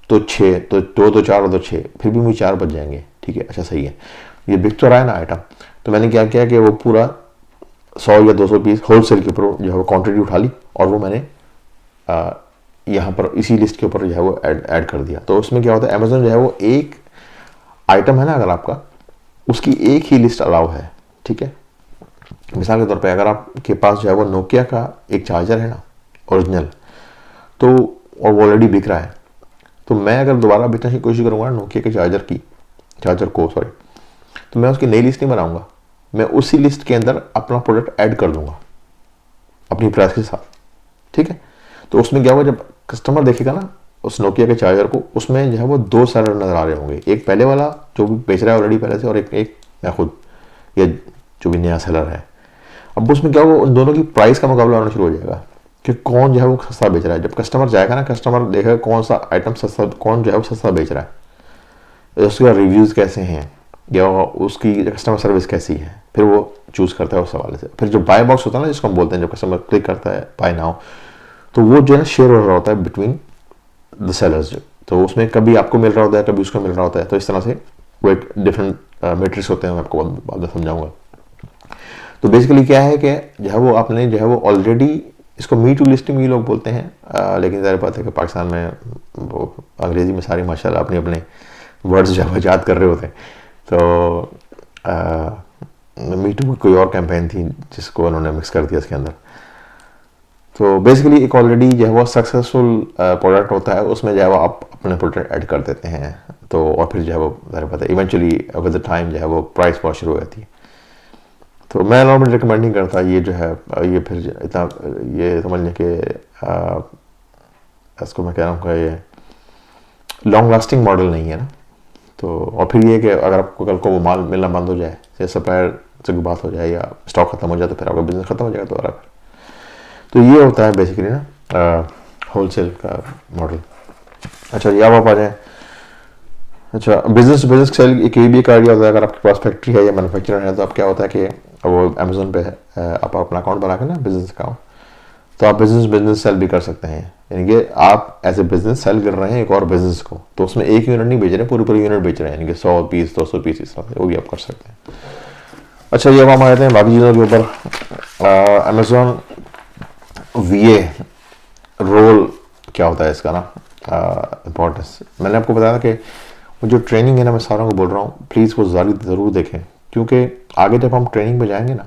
तो 6, तो 2 तो 4 और 2 6, फिर भी मुझे 4 बच जाएंगे, ठीक है। अच्छा सही है, ये बिक तो रहा है ना आइटम। तो मैंने क्या किया कि वो पूरा 100 या 200 पीस होलसेल के ऊपर जो है वो क्वान्टिटी उठा ली और वो मैंने यहाँ पर इसी लिस्ट के ऊपर जो है वो ऐड कर दिया। तो उसमें क्या होता है, अमेजोन जो है वो एक आइटम है ना अगर आपका, उसकी एक ही लिस्ट अलाउ है, ठीक है। मिसाल के तौर पे अगर आपके पास जो है वो नोकिया का एक चार्जर है ना ओरिजिनल, तो और वो ऑलरेडी बिक रहा है, तो मैं अगर दोबारा बेचने की कोशिश करूँगा नोकिया के चार्जर को तो मैं उसकी नई लिस्ट नहीं बनाऊंगा, मैं उसी लिस्ट के अंदर अपना प्रोडक्ट ऐड कर दूंगा अपनी प्राइस के साथ, ठीक है। तो उसमें क्या होगा, जब कस्टमर देखेगा ना उस नोकिया के चार्जर को, उसमें जो है वो 2 सेलर नज़र आ रहे होंगे, एक पहले वाला जो भी बेच रहा है ऑलरेडी पहले से, और एक मैं खुद, या जो भी नया सेलर है। अब उसमें क्या होगा, उन दोनों की प्राइस का मुकाबला होना शुरू हो जाएगा कि कौन जो है वो सस्ता बेच रहा है। जब कस्टमर जाएगा ना, कस्टमर देखेगा कौन सा आइटम सस्ता, कौन जो है वो सस्ता बेच रहा है, उसका रिव्यूज़ कैसे हैं या उसकी कस्टमर सर्विस कैसी है, फिर वो चूज़ करता है उस हवाले से। फिर जो बाय बॉक्स होता है ना, जिसको हम बोलते हैं, जब कस्टमर क्लिक करता है बाय नाउ, तो वो जो है शेयर हो रहा होता है बिटवीन द सेलर्स। तो उसमें कभी आपको मिल रहा होता है, कभी उसको मिल रहा होता है। तो इस तरह से वो एक डिफरेंट मैट्रिक्स होते हैं, मैं आपको बाद में समझाऊंगा। तो बेसिकली क्या है कि जो है वो आपने जो है वो ऑलरेडी, इसको मी टू लिस्टिंग भी लोग बोलते हैं, लेकिन ज़ाहिर बात है कि पाकिस्तान में वो अंग्रेज़ी में सारी माशाल्लाह अपने अपने वर्ड्स जो है याद कर रहे होते हैं। तो मी टू कोई और कैंपेन थी जिसको उन्होंने मिक्स कर दिया इसके अंदर। तो बेसिकली एक ऑलरेडी जो है वो सक्सेसफुल प्रोडक्ट होता है, उसमें जो है वो आप अपने प्रोडक्ट ऐड कर देते हैं। तो और फिर जो है वो ज़ाहिर बात है इवेंचुअली विद द टाइम जो है वो प्राइस बहुत शुरू हो जाती है। तो मैं नॉर्मली रिकमेंड नहीं करता ये जो है, ये फिर इतना ये समझ लें कि इसको मैं कह रहा हूँ कि ये लॉन्ग लास्टिंग मॉडल नहीं है ना। तो और फिर ये कि अगर आपको कल को वो माल मिलना बंद हो जाए, या सप्लायर से कोई बात हो जाए या स्टॉक खत्म हो जाए, तो फिर आपका बिजनेस खत्म हो जाएगा दोबारा। तो ये होता है बेसिकली ना होलसेल का मॉडल। अच्छा ये अब आप आ जाएँ, अच्छा बिजनेस टू बिजनेस सेल एक ये भी एक आइडिया होता है। अगर आपके पास फैक्ट्री है या मैन्युफैक्चरर है, तो आप क्या होता है कि वो अमेजोन पे आप अपना अकाउंट बना के ना, बिजनेस अकाउंट, तो आप बिजनेस सेल भी कर सकते हैं। यानी कि आप एज ए बिजनेस सेल कर रहे हैं एक और बिजनेस को, तो उसमें एक यूनिट नहीं बेच रहे, पूरी यूनिट बेच रहे हैं, यानी कि 100 पीस 200 पीस इस तरह से, वो भी आप कर सकते हैं। अच्छा ये अब हम आ जाते हैं बाकी चीज़ों के ऊपर। अमेजोन VA रोल क्या होता है इसका ना, इम्पोर्टेंस। मैंने आपको बताया था कि वो जो ट्रेनिंग है ना, मैं सारों को बोल रहा हूँ प्लीज़ वो ज़रूर देखें, क्योंकि आगे जब हम ट्रेनिंग पे जाएंगे ना,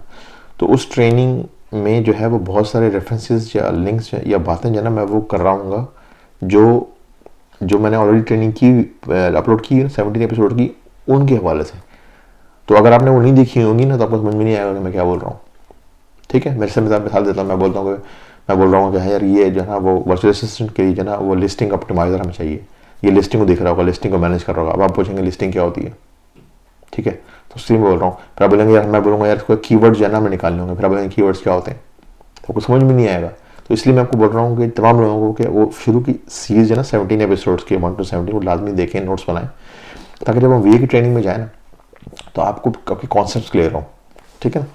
तो उस ट्रेनिंग में जो है वो बहुत सारे रेफरेंसेस या लिंक्स या बातें जो है ना, मैं वो कर रहा हूँ जो मैंने ऑलरेडी ट्रेनिंग की, अपलोड की 17 एपिसोड की, उनके हवाले से। तो अगर आपने वो नहीं देखी होंगी ना, तो आपको समझ में नहीं आएगा कि मैं क्या बोल रहा हूँ। ठीक है, मेरे से मिसाल देता हूँ, मैं बोल रहा हूँ कि यार ये जो है ना वो वर्चुअल असिस्टेंट के लिए जो है ना वो लिस्टिंग ऑप्टिमाइजर हमें चाहिए, ये लिस्टिंग को दिख रहा होगा, लिस्टिंग को मैनेज कर रहा होगा। अब आप पूछेंगे लिस्टिंग क्या होती है, ठीक है, तो स्ट्रीम बोल रहा हूँ। फिर आप बोलेंगे यार, मैं बोलूँगा यार इसको कीवर्ड जो है ना हमें निकालने होंगे, फिर आप बोलेंगे कीवर्ड्स क्या होते हैं, तो आपको समझ में नहीं आएगा। तो इसलिए मैं आपको बोल रहा हूँ कि तमाम लोगों को कि वो शुरू की सीरीज है ना 17 एपिसोड्स के 1 to 17 वो लाजमी देखें, नोट्स बनाएं, ताकि जब हम VA की ट्रेनिंग में जाए ना, तो आपको आपके कॉन्सेप्ट क्लियर हो। ठीक है ना।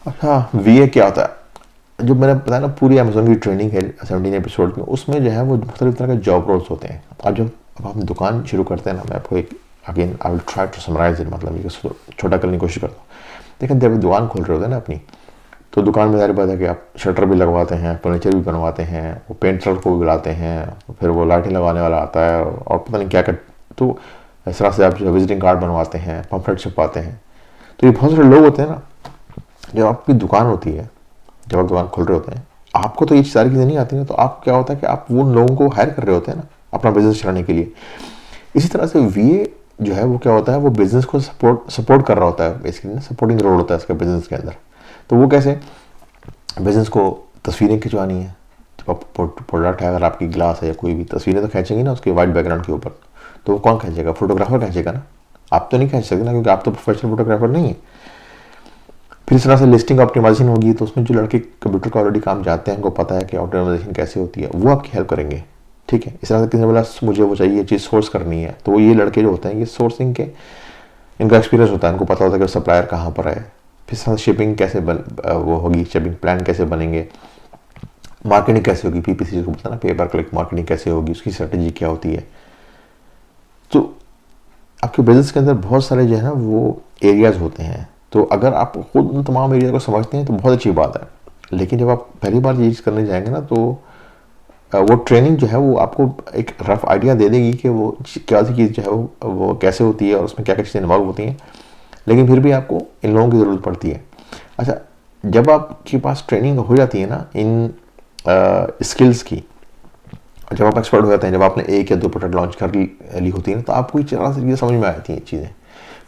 अच्छा VA क्या होता है, जो मैंने बताया ना पूरी अमेजोन की ट्रेनिंग है 17 एपिसोड में, उसमें जो है वो मुख्तलिफ तरह के जॉब रोल्स होते हैं। अब हम दुकान शुरू करते हैं ना, मैं आपको एक again I will try to summarise it, मतलब ये छोटा करने की कोशिश करता हूँ। देखें जब दुकान खोल रहे होते हैं ना अपनी, तो दुकान में ज़ाहिर बात है कि आप शटर भी लगवाते हैं, फर्नीचर भी बनवाते हैं, वो पेंटर को भी बुलाते हैं, फिर वो लाइटिंग लगाने वाला आता है और पता नहीं क्या क्या। तो इस तरह से आप जो विजिटिंग कार्ड बनवाते हैं, पम्फलेट छपवाते हैं। तो ये बहुत सारे लोग होते हैं ना, जब आपकी दुकान होती है, जब आप दुकान खोल रहे होते हैं, आपको तो ये सारी चीज़ें नहीं आती ना, तो आप क्या होता है कि आप वो लोगों को हायर कर रहे होते हैं ना अपना बिजनेस चलाने के लिए। इसी तरह से VA जो है वो क्या होता है, वो बिजनेस को सपोर्ट कर रहा होता है, बेसिकली ना सपोर्टिंग रोल होता है इसका बिजनेस के अंदर। तो वो कैसे, बिजनेस को तस्वीरें खिंचवानी है, जब आप प्रोडक्ट है, अगर आपकी ग्लास है या कोई भी, तस्वीरें तो खींचेंगी ना उसके वाइट बैकग्राउंड के ऊपर, तो वो कौन खींचेगा, फोटोग्राफर खींचेगा ना, आप तो नहीं खींच सकते ना, क्योंकि आप तो प्रोफेशनल फोटोग्राफर नहीं है। फिर इस तरह से लिस्टिंग ऑप्टिमाइजेशन होगी, तो उसमें जो लड़के कंप्यूटर का ऑलरेडी काम जानते हैं, उनको पता है कि ऑप्टिमाइजेशन कैसे होती है, वो आपकी हेल्प करेंगे। ठीक है, इस तरह से किसी ने बोला मुझे वो चाहिए चीज़ सोर्स करनी है, तो ये लड़के जो होते हैं ये सोर्सिंग के, इनका एक्सपीरियंस होता है, इनको पता होता है कि सप्लायर कहाँ पर है। फिर शिपिंग कैसे वो होगी, शिपिंग प्लान कैसे बनेंगे, मार्केटिंग कैसे होगी, PPC जिसको बोलते हैं ना, पे पर क्लिक मार्केटिंग कैसे होगी, उसकी स्ट्रेटेजी क्या होती है। तो आपके बिजनेस के अंदर बहुत सारे जो है ना वो एरियाज होते हैं। तो अगर आप खुद उन तमाम एरिया को समझते हैं तो बहुत अच्छी बात है, लेकिन जब आप पहली बार ये चीज़ करने जाएंगे ना, तो वो ट्रेनिंग जो है वो आपको एक रफ आइडिया दे देगी कि वो क्या सी चीज़ जो है वो कैसे होती है और उसमें क्या क्या चीज़ें इन्वॉल्व होती हैं, लेकिन फिर भी आपको इन लोगों की ज़रूरत पड़ती है। अच्छा जब आपके पास ट्रेनिंग हो जाती है ना इन स्किल्स की, जब आप एक्सपर्ट हो जाते हैं, जब आपने 1 या 2 प्रोडक्ट लॉन्च कर ली होती है ना, तो आपको इस तरह से चीज़ें समझ में आती हैं चीज़ें,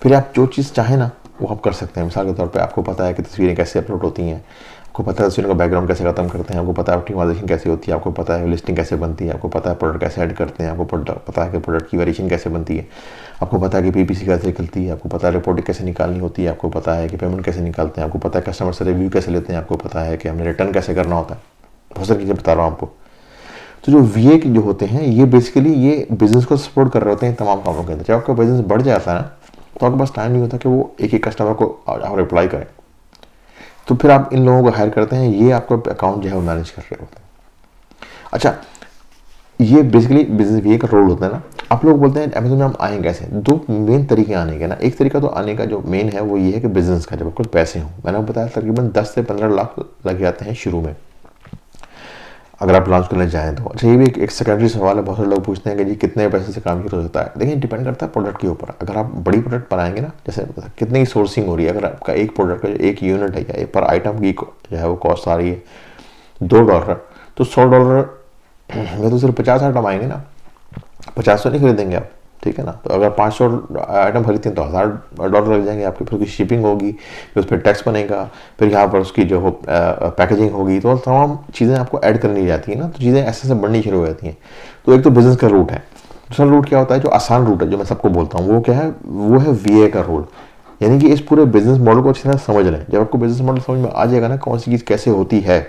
फिर आप जो चीज़ चाहें ना वो आप कर सकते हैं। मिसाल के तौर पे आपको पता है कि तस्वीरें कैसे अपलोड होती हैं, आपको पता है उसी का बैकग्राउंड कैसे ख़त्म करते हैं, आपको पता है ऑप्टिमाइजेशन कैसे होती है, आपको पता है लिस्टिंग कैसे बनती है, आपको पता है प्रोडक्ट कैसे ऐड करते हैं, आपको पता है कि प्रोडक्ट की वेरिएशन कैसे बनती है, आपको पता है कि पीपीसी कैसे निकलती है, आपको पता है रिपोर्टिंग कैसे निकालनी होती है, आपको पता है कि पेमेंट कैसे निकालते हैं, आपको पता है कस्टमर से रिव्यू कैसे लेते हैं, आपको पता है कि हमने रिटर्न कैसे करना होता है। बहुत सारी चीज़ें बता रहा हूँ आपको। तो जो वीए जो होते हैं ये बेसिकली ये बिजनेस को सपोर्ट कर रहे होते हैं तमाम कामों के अंदर। जब आपका बिजनेस बढ़ जाता है ना तो आपके पास टाइम नहीं होता कि वो एक एक कस्टमर को आप रिप्लाई करें, तो फिर आप इन लोगों को हायर करते हैं, ये आपका अकाउंट जो है वो मैनेज कर रहे होते हैं। अच्छा, ये बेसिकली बिजनेस वीए का रोल होता है ना। आप लोग बोलते हैं अमेजोन में हम आएँ कैसे? दो मेन तरीके आने के ना। एक तरीका तो आने का जो मेन है वो ये है कि बिजनेस का, जब आपको पैसे हों। मैंने आपको बताया तकरीबन 10 से 15 लाख लग जाते हैं शुरू में अगर आप लॉन्च करने जाएँ तो। अच्छा, ये भी एक सेकेंडरी सवाल है। बहुत सारे लोग पूछते हैं कि जी कितने पैसे से काम शुरू हो सकता है। देखिए, डिपेंड करता है प्रोडक्ट के ऊपर। अगर आप बड़ी प्रोडक्ट बनाएंगे ना, जैसे कितने की सोर्सिंग हो रही है, अगर आपका एक प्रोडक्ट का जो एक यूनिट है या पर आइटम की जो है वो कॉस्ट आ रही है $2, तो $100 में तो सिर्फ 50 आइटम आएंगे ना, 50 तो नहीं खरीदेंगे आप, ठीक है ना। तो अगर 500 आइटम खरीदते हैं तो $1000 लग जाएंगे आपके। फिर उसकी शिपिंग होगी, फिर उस पर टैक्स बनेगा, फिर यहाँ पर उसकी जो पैकेजिंग होगी, तो तमाम चीज़ें आपको ऐड करनी जाती है ना, तो चीज़ें ऐसे ऐसे बढ़नी शुरू हो जाती हैं। तो एक तो बिजनेस का रूट है। दूसरा रूट क्या होता है, जो आसान रूट है, जो मैं सबको बोलता हूँ, वो क्या है, वो है वीए का रोल। यानी कि इस पूरे बिजनेस मॉडल को अच्छी तरह समझ लें। जब आपको बिजनेस मॉडल समझ में आ जाएगा ना, कौन सी चीज़ कैसे होती है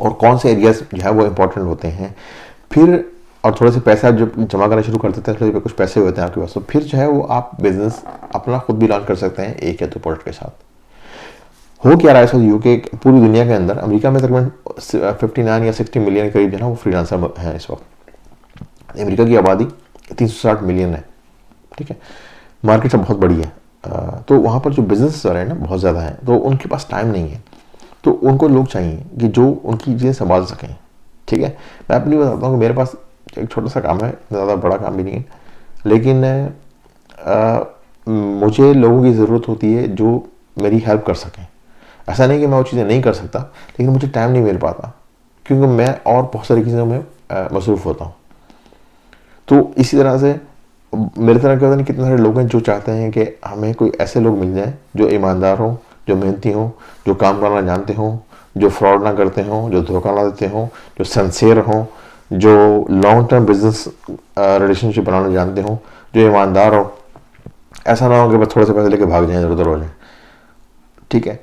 और कौन से एरियाज जो है वो इंपॉर्टेंट होते हैं, फिर और थोड़े से पैसे आप जब जमा करना शुरू कर देते हैं, कुछ पैसे होते हैं आपके पास, तो फिर जो है वो आप बिजनेस अपना खुद भी लॉन्च कर सकते हैं एक या दो प्रोडक्ट के साथ। हो क्या रहा है इस वक्त यूके, पूरी दुनिया के अंदर, अमेरिका में तकरीबन 59 या 60 मिलियन के करीब जो है ना वो फ्रीलांसर हैं इस वक्त। अमेरिका की आबादी 360 मिलियन है, ठीक है। मार्केट सब बहुत बड़ी है, तो वहाँ पर जो बिजनेस हो रहे हैं ना बहुत ज़्यादा है, तो उनके पास टाइम नहीं है। तो उनको लोग चाहिए कि जो उनकी चीज़ें संभाल सकें, ठीक है। मैं अपनी बताता हूँ कि मेरे पास एक छोटा सा काम है, ज़्यादा बड़ा काम भी नहीं है, लेकिन मुझे लोगों की ज़रूरत होती है जो मेरी हेल्प कर सकें। ऐसा नहीं कि मैं वो चीज़ें नहीं कर सकता, लेकिन मुझे टाइम नहीं मिल पाता क्योंकि मैं और बहुत सारी चीज़ों में मसरूफ़ होता हूँ। तो इसी तरह से मेरे तरह क्या होता है, कितने सारे लोग हैं जो चाहते हैं कि हमें कोई ऐसे लोग मिल जाएं जो ईमानदार हों, जो मेहनती हों, जो काम करना जानते हों, जो फ्रॉड ना करते हों, जो धोखा ना देते हों, जो सिंसियर हों, जो लॉन्ग टर्म बिजनेस रिलेशनशिप बनाना जानते हों, जो ईमानदार हो। ऐसा ना हो कि बस थोड़े से पैसे लेके भाग जाएं, इधर उधर हो जाएं, ठीक है।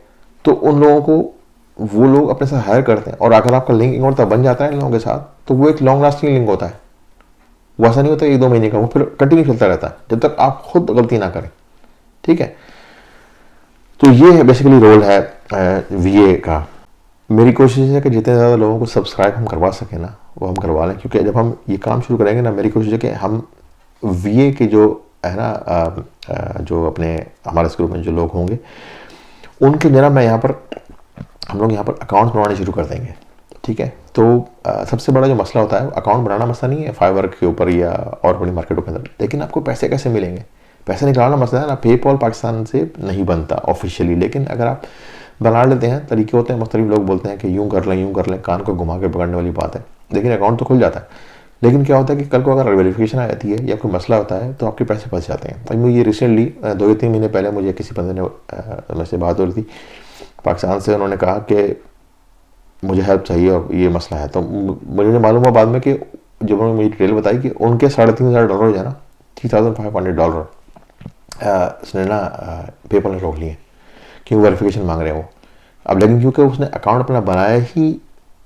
तो उन लोगों को वो लोग अपने साथ हायर करते हैं, और अगर आपका लिंक एक बार बन जाता है इन लोगों के साथ, तो वो एक लॉन्ग लास्टिंग लिंक होता है। वो ऐसा नहीं होता 1-2 महीने का, वो फिर कंटिन्यू चलता रहता है जब तक आप खुद गलती ना करें, ठीक है। तो ये है बेसिकली रोल है वीए का। मेरी कोशिश है कि जितने ज़्यादा लोगों को सब्सक्राइब हम करवा सकें ना, वो हम करवा लें, क्योंकि जब हम ये काम शुरू करेंगे ना, मेरी कोशिश है कि हम वीए के जो है ना जो अपने हमारे इस ग्रुप में जो लोग होंगे उनके जरा मैं यहाँ पर हम लोग यहाँ पर अकाउंट्स बनवाने शुरू कर देंगे, ठीक है। तो सबसे बड़ा जो मसला होता है अकाउंट बनाना मसला नहीं है फाइवर के ऊपर या और बड़ी मार्केटों के अंदर, लेकिन आपको पैसे कैसे मिलेंगे, पैसे निकालना मसला है ना। पेपॉल पाकिस्तान से नहीं बनता ऑफिशियली, लेकिन अगर आप बना लेते हैं, तरीके होते हैं, मुख्तलिफ लोग बोलते हैं कि यूँ कर लें, कान को घुमा के पकड़ने वाली बात है, लेकिन अकाउंट तो खुल जाता है। लेकिन क्या होता है कि कल को अगर वेरिफिकेशन आ जाती है या कोई मसला होता है तो आपके पैसे फंस जाते हैं। अब मुझे रिसेंटली 2 या 3 महीने पहले मुझे किसी बंदे ने मुझसे बात हो रही थी पाकिस्तान से, उन्होंने कहा कि मुझे हेल्प चाहिए और ये मसला है। तो मुझे मालूम हुआ बाद में कि जब उन्होंने मुझे डिटेल बताई कि उनके $3,500 जो है ना, $3,500 उसने ना पेपल ने रोक लिए क्योंकि वेरिफिकेशन मांग रहे हैं वो। अब लेकिन क्योंकि उसने अकाउंट अपना बनाया ही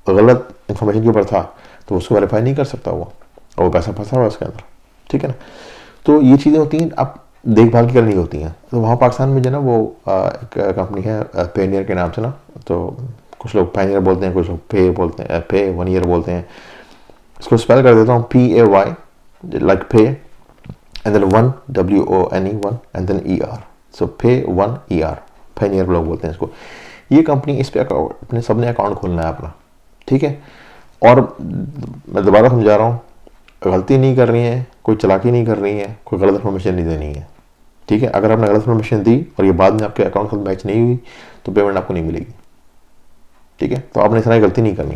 गलत इन्फॉर्मेशन के ऊपर था, तो उसको वेरीफाई नहीं कर सकता वो, और वो पैसा फंसा हुआ उसके अंदर, ठीक है ना। तो ये चीज़ें होती हैं, अब देखभाल की करनी होती हैं। तो वहाँ पाकिस्तान में जो ना वो एक कंपनी है पेनियर के नाम से ना, तो कुछ लोग पेनियर बोलते हैं, कुछ लोग पे बोलते हैं, पे 1 ईयर बोलते हैं। इसको स्पेल कर देता हूँ, PAY like pay and then 1 WONE 1 and then ER, so pay 1 ER, Payeer लोग बोलते हैं इसको। ये कंपनी, इस पे अपने सबने अकाउंट खोलना है अपना, ठीक है। और मैं दोबारा समझा रहा हूँ, गलती नहीं कर रही है, कोई चालाकी नहीं कर रही है, कोई गलत इन्फॉर्मेशन नहीं देनी है, ठीक है। अगर आपने गलत इन्फॉर्मेशन दी और ये बाद में आपके अकाउंट खुद मैच नहीं हुई तो पेमेंट आपको नहीं मिलेगी, ठीक है। तो आपने इस तरह गलती नहीं करनी।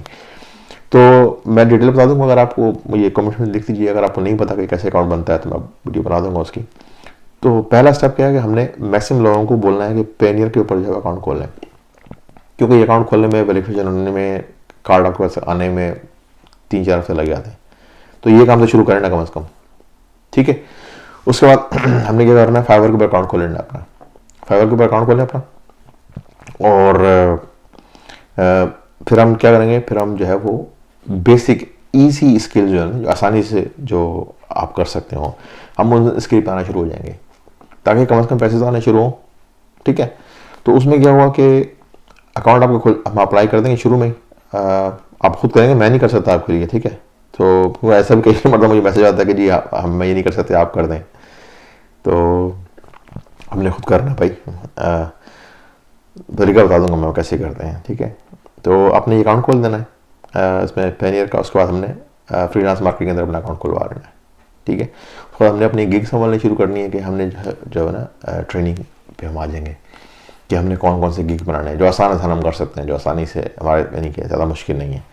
तो मैं डिटेल बता दूंगा, अगर आपको मुझे कमेंट में लिख दीजिए, अगर आपको नहीं पता कि कैसे अकाउंट बनता है तो मैं वीडियो बना दूंगा उसकी। तो पहला स्टेप क्या है कि हमने मैक्सिमम लोगों को बोलना है कि पेनियर के ऊपर जो अकाउंट खोलें। क्योंकि ये अकाउंट खोलने में, वेरिफिकेशन होने में, कार्ड आपके पास आने में 3-4 हफ्ते लग जाते हैं। तो ये काम तो शुरू करें ना कम से कम, ठीक है। उसके बाद हमने क्या करना है, फाइवर के ऊपर अकाउंट खोल लेना अपना, फाइवर के ऊपर अकाउंट खोलें अपना। और फिर हम क्या करेंगे, फिर हम जो है वो बेसिक ईजी स्किल जो है ना, जो आसानी से जो आप कर सकते हो, हम उन स्किल पर आना शुरू हो जाएंगे, ताकि कम से कम पैसे तो आने शुरू हों, ठीक है। तो उसमें क्या हुआ कि अकाउंट आपको हम अप्लाई कर देंगे शुरू में, आप खुद करेंगे, मैं नहीं कर सकता आपके लिए, ठीक है। तो ऐसा भी कई मतलब मुझे मैसेज आता है कि जी हम ये नहीं कर सकते, आप कर दें। तो हमने खुद करना भाई, तरीका बता दूंगा मैं कैसे करते हैं, ठीक है। तो आपने ये अकाउंट खोल देना है इसमें पेनियर का। उसके बाद हमने फ्रीलांस मार्केटिंग के अंदर अपना अकाउंट खुलवा लेना है, ठीक है। उसके बाद हमने अपनी गिग संभालनी शुरू करनी है कि हमने जो है ना ट्रेनिंग पे हम आ जाएंगे कि हमने कौन कौन से गिग बनाने हैं जो आसान हम कर सकते हैं, जो आसानी से हमारे यानी कि ज़्यादा मुश्किल नहीं है।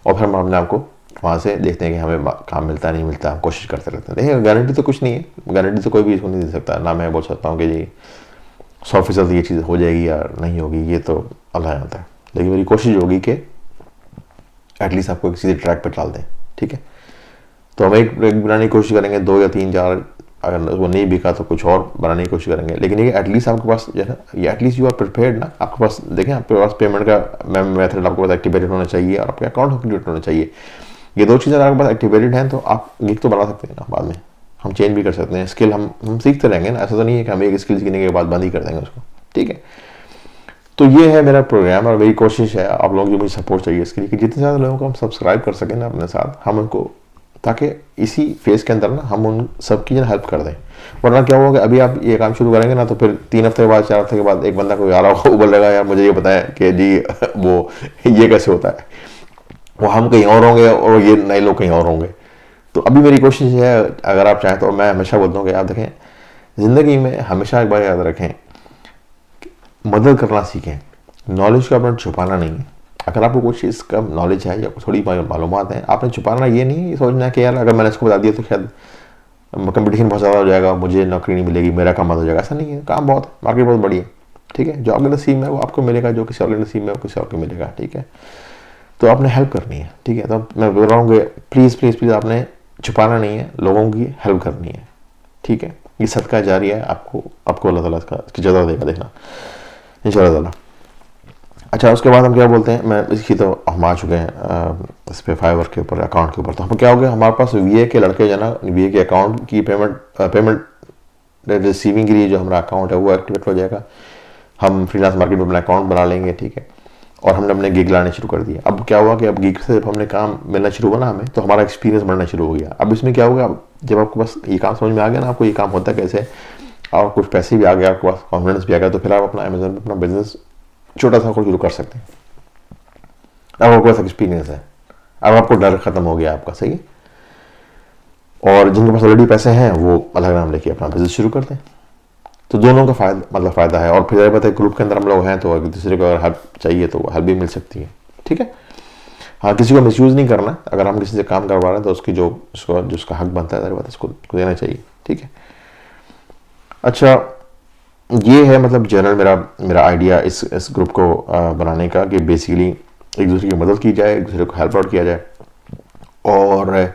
और फिर हम अपने आपको वहाँ से देखते हैं कि हमें काम मिलता नहीं मिलता, हम कोशिश करते रहते हैं। देखिए गारंटी तो कुछ नहीं है, गारंटी तो कोई भी इसको नहीं दे सकता, ना मैं बोल सकता हूँ कि जी 100% ये चीज़ हो जाएगी या नहीं होगी, ये तो अल्लाह जानता है। लेकिन मेरी कोशिश होगी कि एटलीस्ट आपको किसी ट्रैक पर डाल दें, ठीक है। तो हम एक बनाने की कोशिश करेंगे, 2 या 3-4, अगर वो नहीं बिका तो कुछ और बनाने की कोशिश करेंगे। लेकिन ये एटलीस्ट आपके पास जो है ना, ये एटलीस्ट यू आर प्रिपेयर्ड ना, आपके पास देखें आपके पास पेमेंट का मेथड आपके पास एक्टिवेटेड होना चाहिए और आपके अकाउंट एक्टिवेटेड होना चाहिए। ये 2 चीज़ें आपके पास एक्टिवेटेड हैं तो आप गिग तो बना सकते हैं ना, बाद में हम चेंज भी कर सकते हैं। स्किल हम सीखते रहेंगे ना, ऐसा तो नहीं है कि हम एक स्किल सीखने के बाद बंद ही कर देंगे उसको, ठीक है। तो ये है मेरा प्रोग्राम और मेरी कोशिश है आप लोगों की मुझे सपोर्ट चाहिए इसके लिए कि जितने ज़्यादा लोगों को हम सब्सक्राइब कर सकें ना अपने साथ, हम उनको, ताकि इसी फेज़ के अंदर ना हम उन सबकी जो हेल्प कर दें। वरना क्या होगा कि अभी आप ये काम शुरू करेंगे ना तो फिर 3 हफ्ते के बाद 4 हफ्ते के बाद एक बंदा कोई आ रहा होगा, वो बोलेगा यार मुझे ये बताएं कि जी वो ये कैसे होता है, वो हम कहीं और होंगे और ये नए लोग कहीं और होंगे। तो अभी मेरी कोशिश है, अगर आप चाहें तो मैं हमेशा बोलता हूँ कि आप देखें ज़िंदगी में हमेशा एक बार याद रखें, मदद करना सीखें, नॉलेज को अपना छुपाना नहीं है। अगर आपको कुछ चीज़ का नॉलेज है या थोड़ी मालूमात है, आपने छुपाना ये नहीं सोचना कि यार अगर मैंने इसको बता दिया तो शायद कंपटीशन बहुत ज़्यादा हो जाएगा, मुझे नौकरी नहीं मिलेगी, मेरा काम बंद हो जाएगा। ऐसा नहीं है, काम बहुत, मार्केट बहुत बड़ी है, ठीक है। जो आपके नसीब में है वो आपको मिलेगा, जो किसी और के नसीब में वो किसी और को मिलेगा, ठीक है। तो आपने हेल्प करनी है, ठीक है। तो मैं बोल रहा हूँ कि प्लीज़ प्लीज़ प्लीज़ आपने छुपाना नहीं है, लोगों की हेल्प करनी है, ठीक है। ये सदका जारी है, आपको अल्लाह ताला इसकी जज़ा देगा, देखना इंशाअल्लाह ताला। अच्छा, उसके बाद हम क्या बोलते हैं, मैं इसकी तो हम आ चुके हैं इस पे फाइवर के ऊपर अकाउंट के ऊपर। तो हम क्या हो गया, हमारे पास वीए के लड़के जो है ना, वीए के अकाउंट की पेमेंट रिसीविंग के लिए जो हमारा अकाउंट है वो एक्टिवेट हो जाएगा। हम फ्रीलांस मार्केट में अपना अकाउंट बना लेंगे, ठीक है। और हमने अपने गिग लाने शुरू कर दिए। अब क्या हुआ कि अब गिग से जब हमने काम मिलना शुरू हुआ ना हमें, तो हमारा एक्सपीरियंस बढ़ना शुरू हो गया। अब इसमें क्या होगा, जब आपको बस ये काम समझ में आ गया ना, आपको ये काम होता है कैसे, और कुछ पैसे भी आ गया, आपके पास कॉन्फिडेंस भी आ गया, तो फिर आप अपना अमेजोन पर अपना बिजनेस छोटा सा शुरू कर सकते हैं। अब आपके पास एक्सपीरियंस है, अब आपको डर खत्म हो गया आपका, सही है। और जिनके पास ऑलरेडी पैसे हैं वो अलग नाम लेके अपना बिजनेस शुरू करते हैं। तो दोनों का फ़ायदा है। और फिर यह बात है, ग्रुप के अंदर हम लोग हैं तो एक दूसरे को अगर हेल्प चाहिए तो हेल्प भी मिल सकती है, ठीक है। हाँ, किसी को मिसयूज़ नहीं करना। अगर हम किसी से काम करवा रहे हैं तो उसकी जो उसका हक बनता है, बात उसको देना चाहिए, ठीक है। अच्छा, ये है मतलब जनरल मेरा आइडिया इस ग्रुप को बनाने का, कि बेसिकली एक दूसरे की मदद की जाए, एक दूसरे को हेल्प आउट किया जाए। और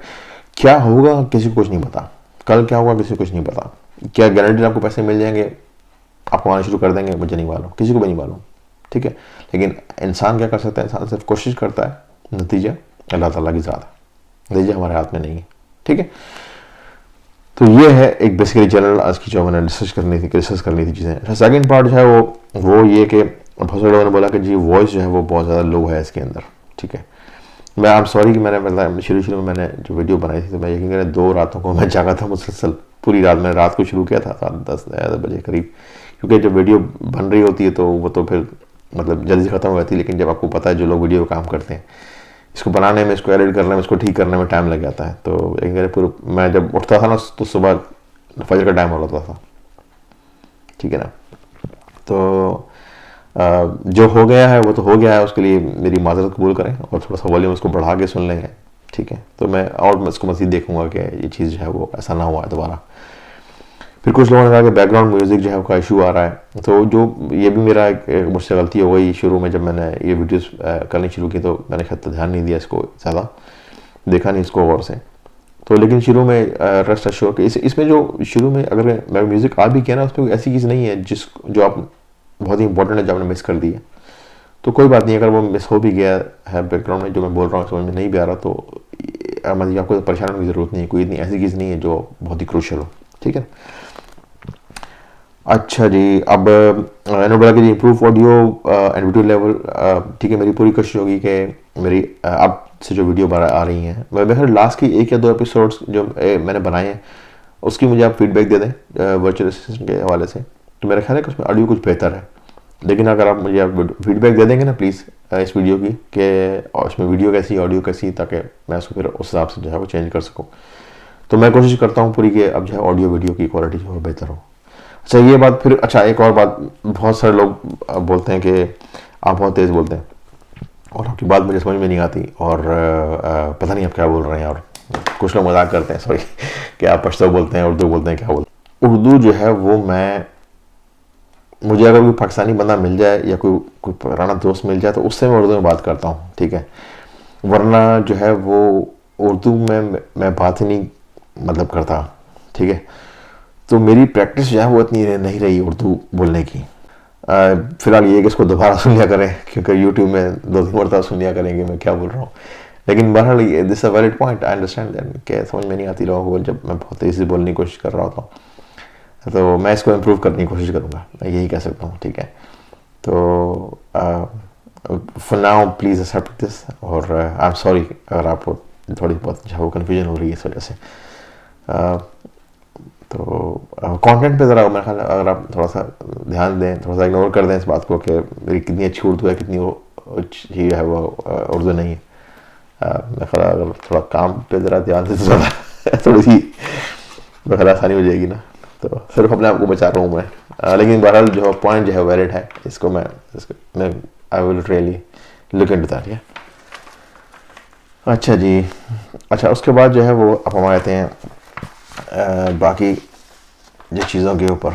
क्या होगा किसी को कुछ नहीं पता, कल क्या होगा किसी को कुछ नहीं पता। क्या गारंटी आपको पैसे मिल जाएंगे, आपको आना शुरू कर देंगे, मुझे नहीं मालूम, किसी को भी नहीं मालूम, ठीक है। लेकिन इंसान क्या कर सकता है, इंसान सिर्फ कोशिश करता है, नतीजा अल्लाह ताला की ज़ात है, नतीजा हमारे हाथ में नहीं है, ठीक है। तो ये है एक बेसिकली जनरल आज की जो मैंने डिस्कस करनी थी चीज़ें। अच्छा, सेकंड पार्ट जो है वो ये कि बहुत सारे लोगों ने बोला कि जी वॉइस जो है वो बहुत ज़्यादा लो है इसके अंदर, ठीक है। मैं आई एम सॉरी कि मैंने मतलब शुरू में मैंने जो वीडियो बनाई थी तो मैं यकीन करें 2 रातों को मैं जागा था मुसलसल, पूरी रात। मैंने रात को शुरू किया था 10 बजे करीब, क्योंकि जब वीडियो बन रही होती है तो वो तो फिर मतलब जल्दी ख़त्म हो जाती है। लेकिन जब आपको पता है जो लोग वीडियो काम करते हैं, इसको बनाने में, इसको एडिट करने में, इसको ठीक करने में टाइम लग जाता है। तो एक पूरा मैं जब उठता था ना तो सुबह फजर का टाइम हो जाता था, ठीक है ना। तो जो हो गया है वो तो हो गया है, उसके लिए मेरी माजरत कबूल करें और थोड़ा सा वॉल्यूम उसको बढ़ा के सुन लेंगे, ठीक है। तो मैं इसको मज़ीद देखूंगा कि ये चीज़ जो है वो ऐसा ना हुआ है दोबारा। फिर कुछ लोगों ने कहा कि बैकग्राउंड म्यूज़िक जो है उसका इशू आ रहा है। तो जो ये भी मेरा मुझसे गलती हो गई शुरू में, जब मैंने ये वीडियोस करनी शुरू की तो मैंने शायद ध्यान नहीं दिया इसको, ज़्यादा देखा नहीं इसको गौर से। तो लेकिन शुरू में रेस्ट एश्योर कि इसमें जो शुरू में अगर म्यूज़िक आ भी किया ना, उसमें ऐसी चीज़ नहीं है जो आप बहुत ही इंपॉर्टेंट है जो आपने मिस कर दी है। तो कोई बात नहीं, अगर वो मिस हो भी गया है बैकग्राउंड में जो मैं बोल रहा हूँ समझ में नहीं भी आ रहा, तो मतलब आपको परेशान होने की ज़रूरत नहीं है। कोई इतनी ऐसी चीज़ नहीं है जो बहुत ही क्रूशियल हो, ठीक है। अच्छा जी, अब मैंने बोला कि improve audio and video level, ठीक है। मेरी पूरी कोशिश होगी कि मेरी अब से जो वीडियो आ रही हैं, मैं लास्ट की 1 या 2 एपिसोड्स जो मैंने बनाए हैं उसकी मुझे आप फीडबैक दे दें वर्चुअल असिस्टेंट के हवाले से, तो मेरा ख्याल है कि उसमें ऑडियो कुछ बेहतर है। लेकिन अगर आप मुझे फीडबैक दे देंगे ना प्लीज़ इस वीडियो की, कि उसमें वीडियो कैसी ऑडियो कैसी, ताकि मैं उसको फिर उस हिसाब से जो है वो चेंज कर सकूँ। तो मैं कोशिश करता हूँ पूरी कि अब जो है ऑडियो वीडियो की क्वालिटी जो है बेहतर हो। अच्छा ये बात फिर, अच्छा एक और बात, बहुत सारे लोग बोलते हैं कि आप बहुत तेज़ बोलते हैं और आपकी बात मुझे समझ में नहीं आती, और पता नहीं आप क्या बोल रहे हैं। और कुछ लोग मजाक करते हैं, सॉरी, कि आप पश्तो बोलते हैं, उर्दू बोलते हैं, क्या बोलते हैं। उर्दू जो है वो मुझे अगर कोई पाकिस्तानी बंदा मिल जाए या कोई पुराना दोस्त मिल जाए तो उससे मैं उर्दू में बात करता हूँ, ठीक है। वरना जो है वो उर्दू में मैं बात ही नहीं मतलब करता, ठीक है। तो मेरी प्रैक्टिस जो है वो इतनी नहीं रही उर्दू बोलने की। फिलहाल ये कि इसको दोबारा सुन लिया करें, क्योंकि यूट्यूब में 2-3 मरतबा सुन लिया करेंगे मैं क्या बोल रहा हूँ। लेकिन बहरहाल this a valid point, I understand that, कि समझ में नहीं आती लोगों को जब मैं बहुत तेज़ी से बोलने की कोशिश कर रहा होता हूँ। तो मैं इसको इम्प्रूव करने की कोशिश करूँगा, मैं यही कह सकता हूँ, ठीक है। तो for now please accept this, और आई एम सॉरी अगर आपको थोड़ी बहुत जो है वो कन्फ्यूजन हो रही है इस वजह से। तो कंटेंट पे ज़रा मेरा ख्याल अगर आप थोड़ा सा ध्यान दें, थोड़ा सा इग्नोर कर दें इस बात को कि मेरी कितनी अच्छी उर्दू है, कितनी अच्छी है वो उर्दू नहीं है। मेरा ख्याल अगर थोड़ा काम पे ज़रा ध्यान से, ज़्यादा थोड़ी सी मेरा ख्याल आसानी हो जाएगी ना। तो सिर्फ अपने आप को बचा रहा हूँ मैं, लेकिन बहरहाल जो पॉइंट जो है वैलिड है, इसको मैं I will really look into that. अच्छा जी, अच्छा उसके बाद जो है वो अब हम आते हैं बाकी जो चीज़ों के ऊपर।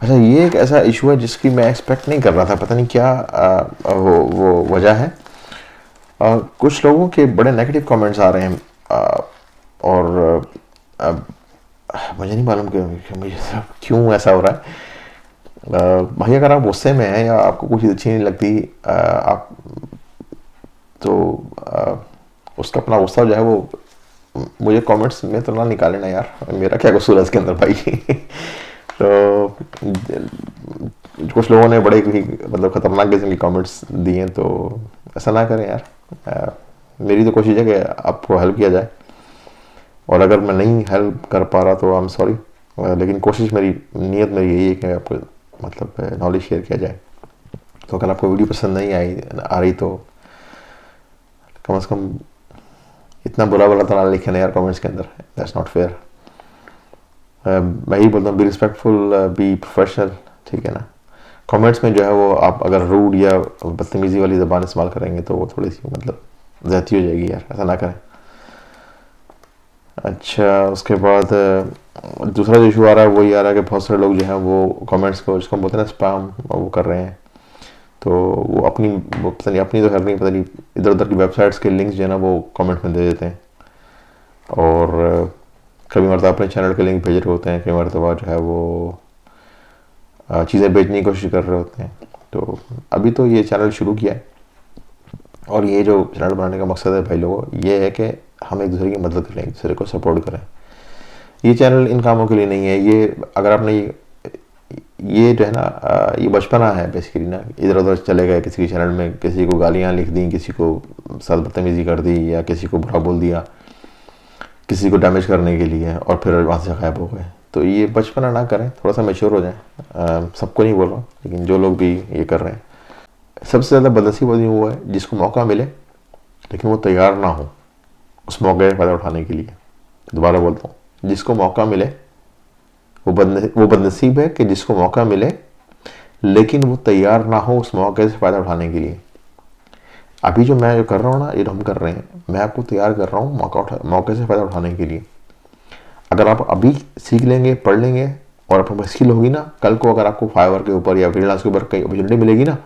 अच्छा ये एक ऐसा इशू है जिसकी मैं एक्सपेक्ट नहीं कर रहा था, पता नहीं क्या वो वजह है। कुछ लोगों के बड़े नेगेटिव कमेंट्स आ रहे हैं, और मुझे नहीं मालूम कि मुझे क्यों ऐसा हो रहा है। भाई अगर आप गुस्से में हैं या आपको कुछ चीज़ अच्छी नहीं लगती, आप तो उसका अपना गुस्सा जो है वो मुझे कमेंट्स में तो ना निकाले ना यार, मेरा क्या कसूर है इसके अंदर भाई। तो कुछ लोगों ने बड़े ही मतलब ख़तरनाक किस्म के कमेंट्स दिए, तो ऐसा ना करें यार। मेरी तो कोशिश है कि आपको हेल्प किया जाए, और अगर मैं नहीं हेल्प कर पा रहा तो आई एम सॉरी, लेकिन कोशिश नीयत मेरी यही है कि आपको मतलब नॉलेज शेयर किया जाए। तो अगर आपको वीडियो पसंद नहीं आ रही तो कम से कम इतना बुरा तो ना लिखे ना यार कमेंट्स के अंदर, दैट्स नॉट फेयर। मैं ही बोलता हूँ बी रिस्पेक्टफुल, बी प्रोफेशनल, ठीक है ना। कमेंट्स में जो है वो आप अगर रूड या बदतमीज़ी वाली ज़बान इस्तेमाल करेंगे तो वो थोड़ी सी मतलब ज़्यादती हो जाएगी यार, ऐसा ना करें। अच्छा उसके बाद दूसरा जो इशू आ रहा है वो ये आ रहा है कि बहुत सारे लोग जो हैं वो कमेंट्स को जिसको बोलते हैं ना स्पैम, वो कर रहे हैं। तो वो पता नहीं अपनी तो खैर नहीं, पता नहीं इधर उधर की वेबसाइट्स के लिंक्स जो है ना वो कमेंट में दे देते हैं, और कभी मरतबा अपने चैनल के लिंक भेज रहे होते हैं, कई मरतबा जो है वो चीज़ें बेचने की कोशिश कर रहे होते हैं। तो अभी तो ये चैनल शुरू किया है, और ये जो चैनल बनाने का मकसद है भाई लोगों, ये है कि हम एक दूसरे की मदद करें, एक दूसरे को सपोर्ट करें। ये चैनल इन कामों के लिए नहीं है। ये अगर आपने ये जो है ना ये बचपना है बेसिकली ना, इधर उधर चले गए किसी के चैनल में, किसी को गालियाँ लिख दी, किसी को साथ बदतमीज़ी कर दी, या किसी को बुरा बोल दिया किसी को डैमेज करने के लिए, और फिर वहाँ से गायब हो गए। तो ये बचपना ना करें, थोड़ा सा मैच्योर हो जाए। सबको नहीं बोल रहा, लेकिन जो लोग भी ये कर रहे हैं, सबसे ज़्यादा बदनसीब आदमी वो है जिसको मौका मिले लेकिन वो तैयार ना हो उस मौके का फ़ायदा उठाने के लिए। दोबारा बोलता हूँ, जिसको मौका मिले वो बदनसीब है कि जिसको मौका मिले लेकिन वो तैयार ना हो उस मौके से फ़ायदा उठाने के लिए। अभी जो मैं कर रहा हूँ ना, ये हम कर रहे हैं, मैं आपको तैयार कर रहा हूँ मौके से फ़ायदा उठाने के लिए। अगर आप अभी सीख लेंगे, पढ़ लेंगे और अपने पास स्किल होगी ना, कल को अगर आपको फाइवर के ऊपर या फ्रीलांस के ऊपर कहीं अपॉर्चुनिटी मिलेगी ना,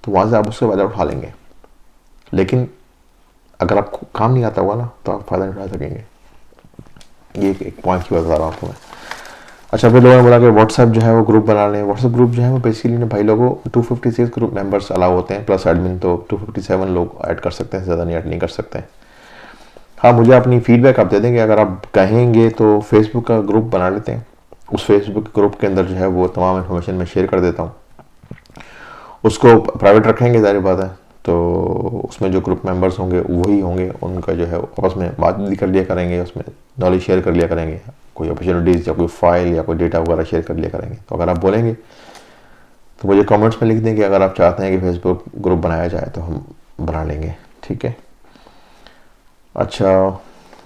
तो वहाँ से आप उससे फ़ायदा उठा लेंगे। लेकिन अगर आपको काम नहीं आता होगा ना, तो आप फ़ायदा नहीं उठा सकेंगे। ये एक पॉइंट की बात बता रहा हूँ आपको मैं। अच्छा, फिर लोगों ने बोला कि व्हाट्सएप जो है वो ग्रुप बना लें। व्हाट्सएप ग्रुप जो है वो बेसिकली ना भाई लोगों 256 ग्रुप मेंबर्स अलाउ होते हैं, प्लस एडमिन तो 257 लोग ऐड कर सकते हैं, ज़्यादा नहीं ऐड नहीं कर सकते हैं। हाँ, मुझे अपनी फीडबैक आप दे देंगे, अगर आप कहेंगे तो फेसबुक का ग्रुप बना लेते हैं। उस फेसबुक ग्रुप के अंदर जो है वो तमाम इन्फॉर्मेशन मैं शेयर कर देता हूँ। उसको प्राइवेट रखेंगे, जाहिर बात है, तो उसमें जो ग्रुप मेंबर्स होंगे वही होंगे, उनका जो है आपस में बात भी कर लिया करेंगे, उसमें नॉलेज शेयर कर लिया करेंगे, कोई अपॉर्चुनिटीज़ या कोई फाइल या कोई डेटा वगैरह शेयर कर लिया करेंगे। तो अगर आप बोलेंगे तो मुझे कमेंट्स में लिख दें कि अगर आप चाहते हैं कि फेसबुक ग्रुप बनाया जाए तो हम बना लेंगे, ठीक है। अच्छा,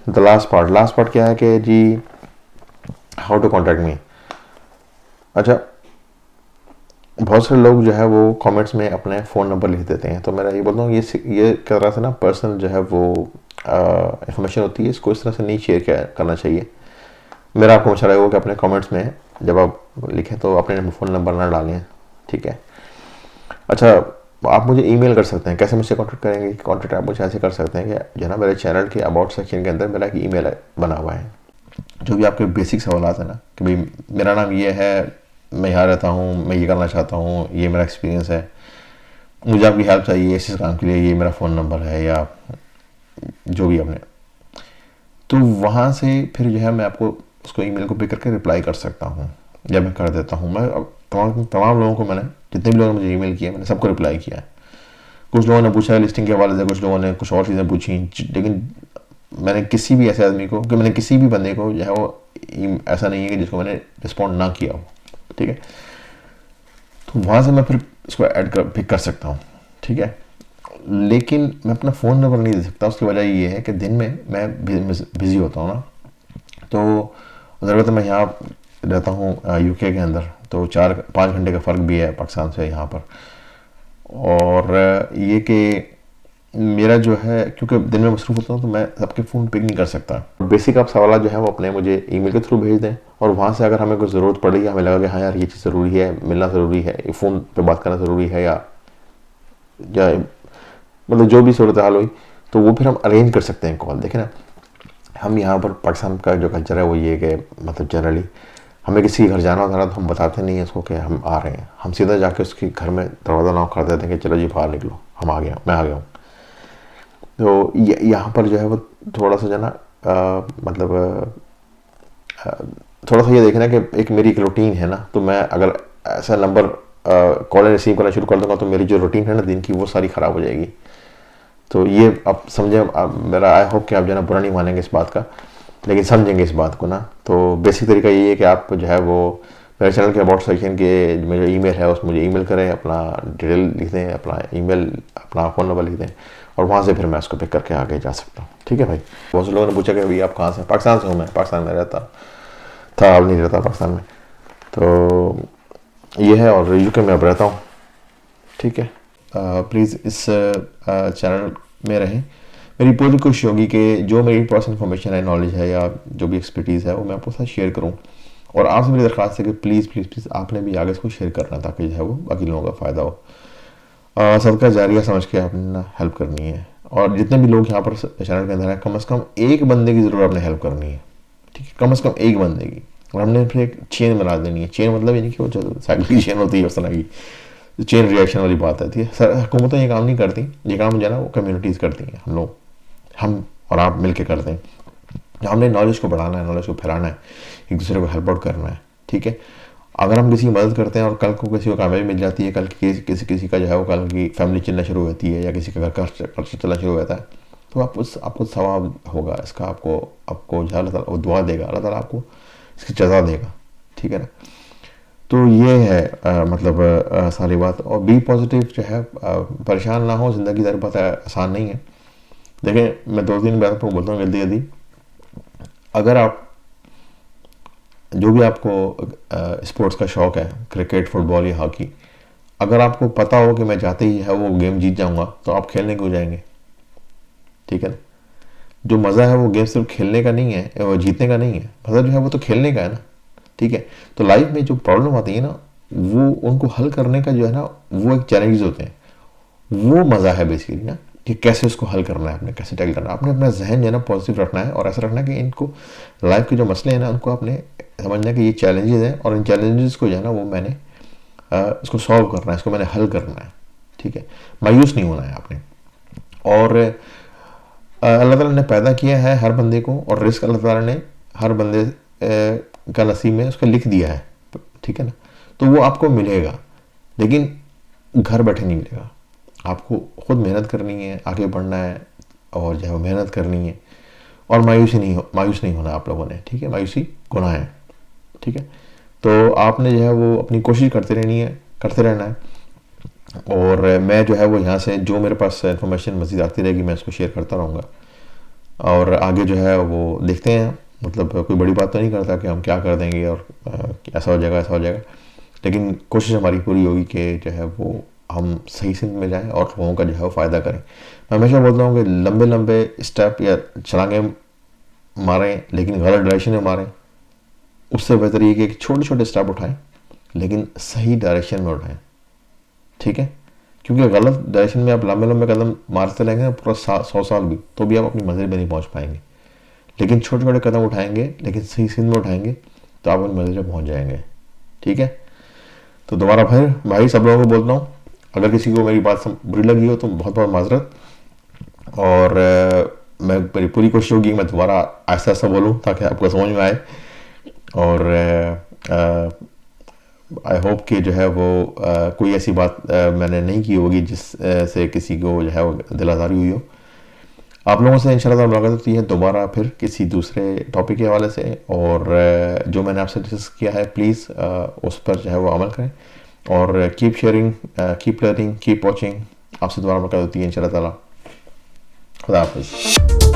द लास्ट पार्ट क्या है कि जी हाउ टू कॉन्टैक्ट मी। अच्छा, बहुत सारे लोग जो है वो कमेंट्स में अपने फ़ोन नंबर लिख देते हैं, तो मेरा ये बोलता हूँ ये तरह से ना पर्सनल जो है वो इंफॉर्मेशन होती है, इसको इस तरह से नहीं शेयर करना चाहिए। मेरा आपको मशवरा होगा कि अपने कमेंट्स में जब आप लिखें तो अपने फ़ोन नंबर ना डालें, ठीक है। अच्छा, आप मुझे ईमेल कर सकते हैं। कैसे मुझसे कांटेक्ट करेंगे? कांटेक्ट आप मुझे ऐसे कर सकते हैं कि जो है ना मेरे चैनल के अबाउट सेक्शन के अंदर मेरा एक ईमेल बना हुआ है। जो भी आपके बेसिक सवाल है ना कि भाई मेरा नाम ये है, मैं यहाँ रहता हूँ, मैं ये करना चाहता हूँ, ये मेरा एक्सपीरियंस है, मुझे आपकी हेल्प चाहिए इस काम के लिए, ये मेरा फ़ोन नंबर है, या जो भी आपने, तो वहाँ से फिर जो है मैं आपको उसको ईमेल को पिक करके रिप्लाई कर सकता हूँ, या मैं कर देता हूँ। मैं तमाम लोगों को, मैंने जितने भी लोगों ने मुझे ईमेल किया मैंने सबको रिप्लाई किया है। कुछ लोगों ने पूछा है लिस्टिंग के हवाले से, कुछ लोगों ने कुछ और चीज़ें पूछी, लेकिन मैंने किसी भी ऐसे आदमी को, कि मैंने किसी भी बंदे को जो है वो ऐसा नहीं है कि जिसको मैंने रिस्पॉन्ड ना किया हो, ठीक है। तो वहाँ से मैं फिर इसको पिक कर सकता हूँ, ठीक है। लेकिन मैं अपना फ़ोन नंबर नहीं दे सकता। उसकी वजह ये है कि दिन में मैं बिज़ी होता हूँ ना, तो ज़रूरत मैं यहाँ रहता हूँ यूके के अंदर, तो 4-5 घंटे का फ़र्क भी है पाकिस्तान से यहाँ पर। और ये कि मेरा जो है, क्योंकि दिन में मसरूफ़ होता हूँ, तो मैं सबके फ़ोन पिक नहीं कर सकता। बेसिक आप सवाल जो है वो अपने मुझे ईमेल के थ्रू भेज दें, और वहाँ से अगर हमें कोई ज़रूरत पड़ी या हमें लगा कि हाँ यार ये चीज़ ज़रूरी है, मिलना ज़रूरी है, फ़ोन पे बात करना ज़रूरी है, या मतलब जो भी सूरत हाल हुई, तो वो फिर हम अरेंज कर सकते हैं कॉल। देखें ना, हम यहाँ पर पाकिस्तान का जो कल्चर है वो ये कि मतलब जनरली हमें किसी के घर जाना होता है तो हम बताते नहीं हैं उसको कि हम आ रहे हैं, हम सीधा जाके उसके घर में दरवाज़ा नॉक कर देते हैं कि चलो जी बाहर निकलो, हम आ गए, मैं आ गया हूँ। तो यहाँ पर जो है वो थोड़ा सा जो है ना मतलब थोड़ा सा ये देखना कि एक मेरी एक रूटीन है ना, तो मैं अगर ऐसा नंबर कॉल रिसीव करना शुरू कर दूँगा तो मेरी जो रूटीन है ना दिन की, वो सारी ख़राब हो जाएगी। तो ये आप समझें, मेरा आई होप कि आप जो है ना बुरा नहीं मानेंगे इस बात का, लेकिन समझेंगे इस बात को ना। तो बेसिक तरीका ये है कि आप जो है वो मेरे चैनल के अबाउट सेक्शन के मेरा ईमेल है उसमें मुझे ईमेल करें, अपना डिटेल लिख दें, अपना ईमेल, अपना फ़ोन नंबर लिख दें, और वहाँ से फिर मैं उसको पिक करके आगे जा सकता हूँ, ठीक है भाई। बहुत से लोगों ने पूछा कि भाई आप कहाँ से? पाकिस्तान से हूँ मैं, पाकिस्तान में रहता था, अब नहीं रहता पाकिस्तान में, तो ये है। और यूके में अब रहता हूँ, ठीक है। प्लीज़ इस चैनल में रहें। मेरी पूरी कोशिश होगी कि जो मेरी पर्सनल इन्फॉर्मेशन है, नॉलेज है, या जो भी एक्सपर्टीज़ है वो मैं आपके साथ शेयर करूँ। और आपसे मेरी दरख्वास्त है कि प्लीज़ आपने भी आगे इसको शेयर करना, ताकि जो है वो बाकी लोगों का फ़ायदा हो। सदका जारिया समझ के आपने ना हेल्प करनी है। और जितने भी लोग यहाँ पर चैनल के अंदर हैं, कम से कम एक बंदे की ज़रूर आपने हेल्प करनी है, ठीक है, कम से कम एक बंदे की। और हमने फिर एक चेन बना देनी है। चेन मतलब ये नहीं कि वो जो साइकिल की चेन होती है उस तरह की, चेन रिएक्शन वाली बात आती है। सर हुकूमतें ये काम नहीं करती, ये काम जो है ना वो कम्युनिटीज़ करती हैं, हम और आप मिल के करते हैं। हमने नॉलेज को बढ़ाना है, नॉलेज को फैलाना है, एक दूसरे को हेल्प आउट करना है, ठीक है। अगर हम किसी की मदद करते हैं और कल को किसी को कामयाबी मिल जाती है, कल किसी का जो है वो कल की फैमिली चलना शुरू होती है, या किसी का घर का खर्चा चलना शुरू होता है, तो आपको सवाब होगा इसका, आपको जो अल्लाह ताला वो दुआ देगा, अल्लाह ताला आपको इसकी सज़ा देगा, ठीक है ना। तो ये है मतलब सारी बात। और बी पॉजिटिव जो है, परेशान ना हो, ज़िंदगी ज़ाहिर बात है आसान नहीं है। देखें, मैं 2-3 बात आपको बोलता हूँ जल्दी जल्दी। अगर आप जो भी आपको स्पोर्ट्स का शौक़ है, क्रिकेट, फुटबॉल या हॉकी, अगर आपको पता हो कि मैं जाते ही है वो गेम जीत जाऊंगा, तो आप खेलने क्यों जाएंगे, ठीक है ना। जो मज़ा है वो गेम सिर्फ खेलने का नहीं है और जीतने का नहीं है, मज़ा जो है वो तो खेलने का है ना। ठीक है, तो लाइफ में जो प्रॉब्लम आती है ना, वो उनको हल करने का जो है ना, वो एक चैलेंजेस होते हैं, वो मज़ा है बेसिकली ना, कि कैसे उसको हल करना है, आपने कैसे टैकल करना है। आपने अपना जहन जो है ना पॉजिटिव रखना है और ऐसा रखना है कि इनको लाइफ के जो मसले हैं ना उनको आपने समझना कि ये चैलेंजेस हैं और इन चैलेंजेस को जो है ना वो मैंने इसको सॉल्व करना है, इसको मैंने हल करना है। ठीक है, मायूस नहीं होना है आपने। और अल्लाह ताला ने पैदा किया है हर बंदे को, और रिस्क अल्लाह ताला ने हर बंदे का नसीब में उसका लिख दिया है। ठीक है ना, तो वो आपको मिलेगा, लेकिन घर बैठे नहीं मिलेगा। आपको खुद मेहनत करनी है, आगे बढ़ना है, और जो है वो मेहनत करनी है, और मायूस नहीं होना आप लोगों ने। ठीक है, मायूसी गुनाह है। ठीक है, तो आपने जो है वो अपनी कोशिश करते रहना है। और मैं जो है वो यहाँ से जो मेरे पास इन्फॉर्मेशन मज़ीद आती रहेगी मैं इसको शेयर करता रहूँगा। और आगे जो है वो देखते हैं, मतलब कोई बड़ी बात तो नहीं करता कि हम क्या कर देंगे और ऐसा हो जाएगा, लेकिन कोशिश हमारी पूरी होगी कि जो है वो हम सही सिंध में जाएं और लोगों का जो है वो फ़ायदा करें। मैं हमेशा बोलता हूँ कि लंबे लंबे स्टेप या छलांगे मारें, लेकिन गलत डायरेक्शन में मारें, उससे बेहतर ये कि छोटे छोटे स्टेप उठाएं, लेकिन सही डायरेक्शन में उठाएं। ठीक है, क्योंकि गलत डायरेक्शन में आप लंबे लंबे कदम मारते रहेंगे ना पूरा 100 साल भी, तो भी आप अपनी मंजिल में नहीं पहुंच पाएंगे। लेकिन छोटे छोटे कदम उठाएंगे, लेकिन सही सीन में उठाएंगे, तो आप अपनी मंजिल में पहुंच जाएंगे। ठीक है, तो दोबारा फिर भाई सब लोगों को बोलता हूँ, अगर किसी को मेरी बात बुरी लगी हो तो बहुत बहुत माजरत। और मेरी पूरी कोशिश होगी मैं दोबारा ऐसा ऐसा बोलूँ ताकि आपको समझ में आए। और आई होप कि जो है वो कोई ऐसी बात मैंने नहीं की होगी जिस से किसी को जो है वो दिल आज़ारी हुई हो। आप लोगों से इंशाल्लाह मुलाकात होती है दोबारा फिर किसी दूसरे टॉपिक के हवाले से। और जो मैंने आपसे डिस्कस किया है प्लीज़ उस पर जो है वो अमल करें, और keep sharing, keep learning, keep watching. आपसे दोबारा मुलाकात होती है इंशाल्लाह ताला। खुदा हाफिज़।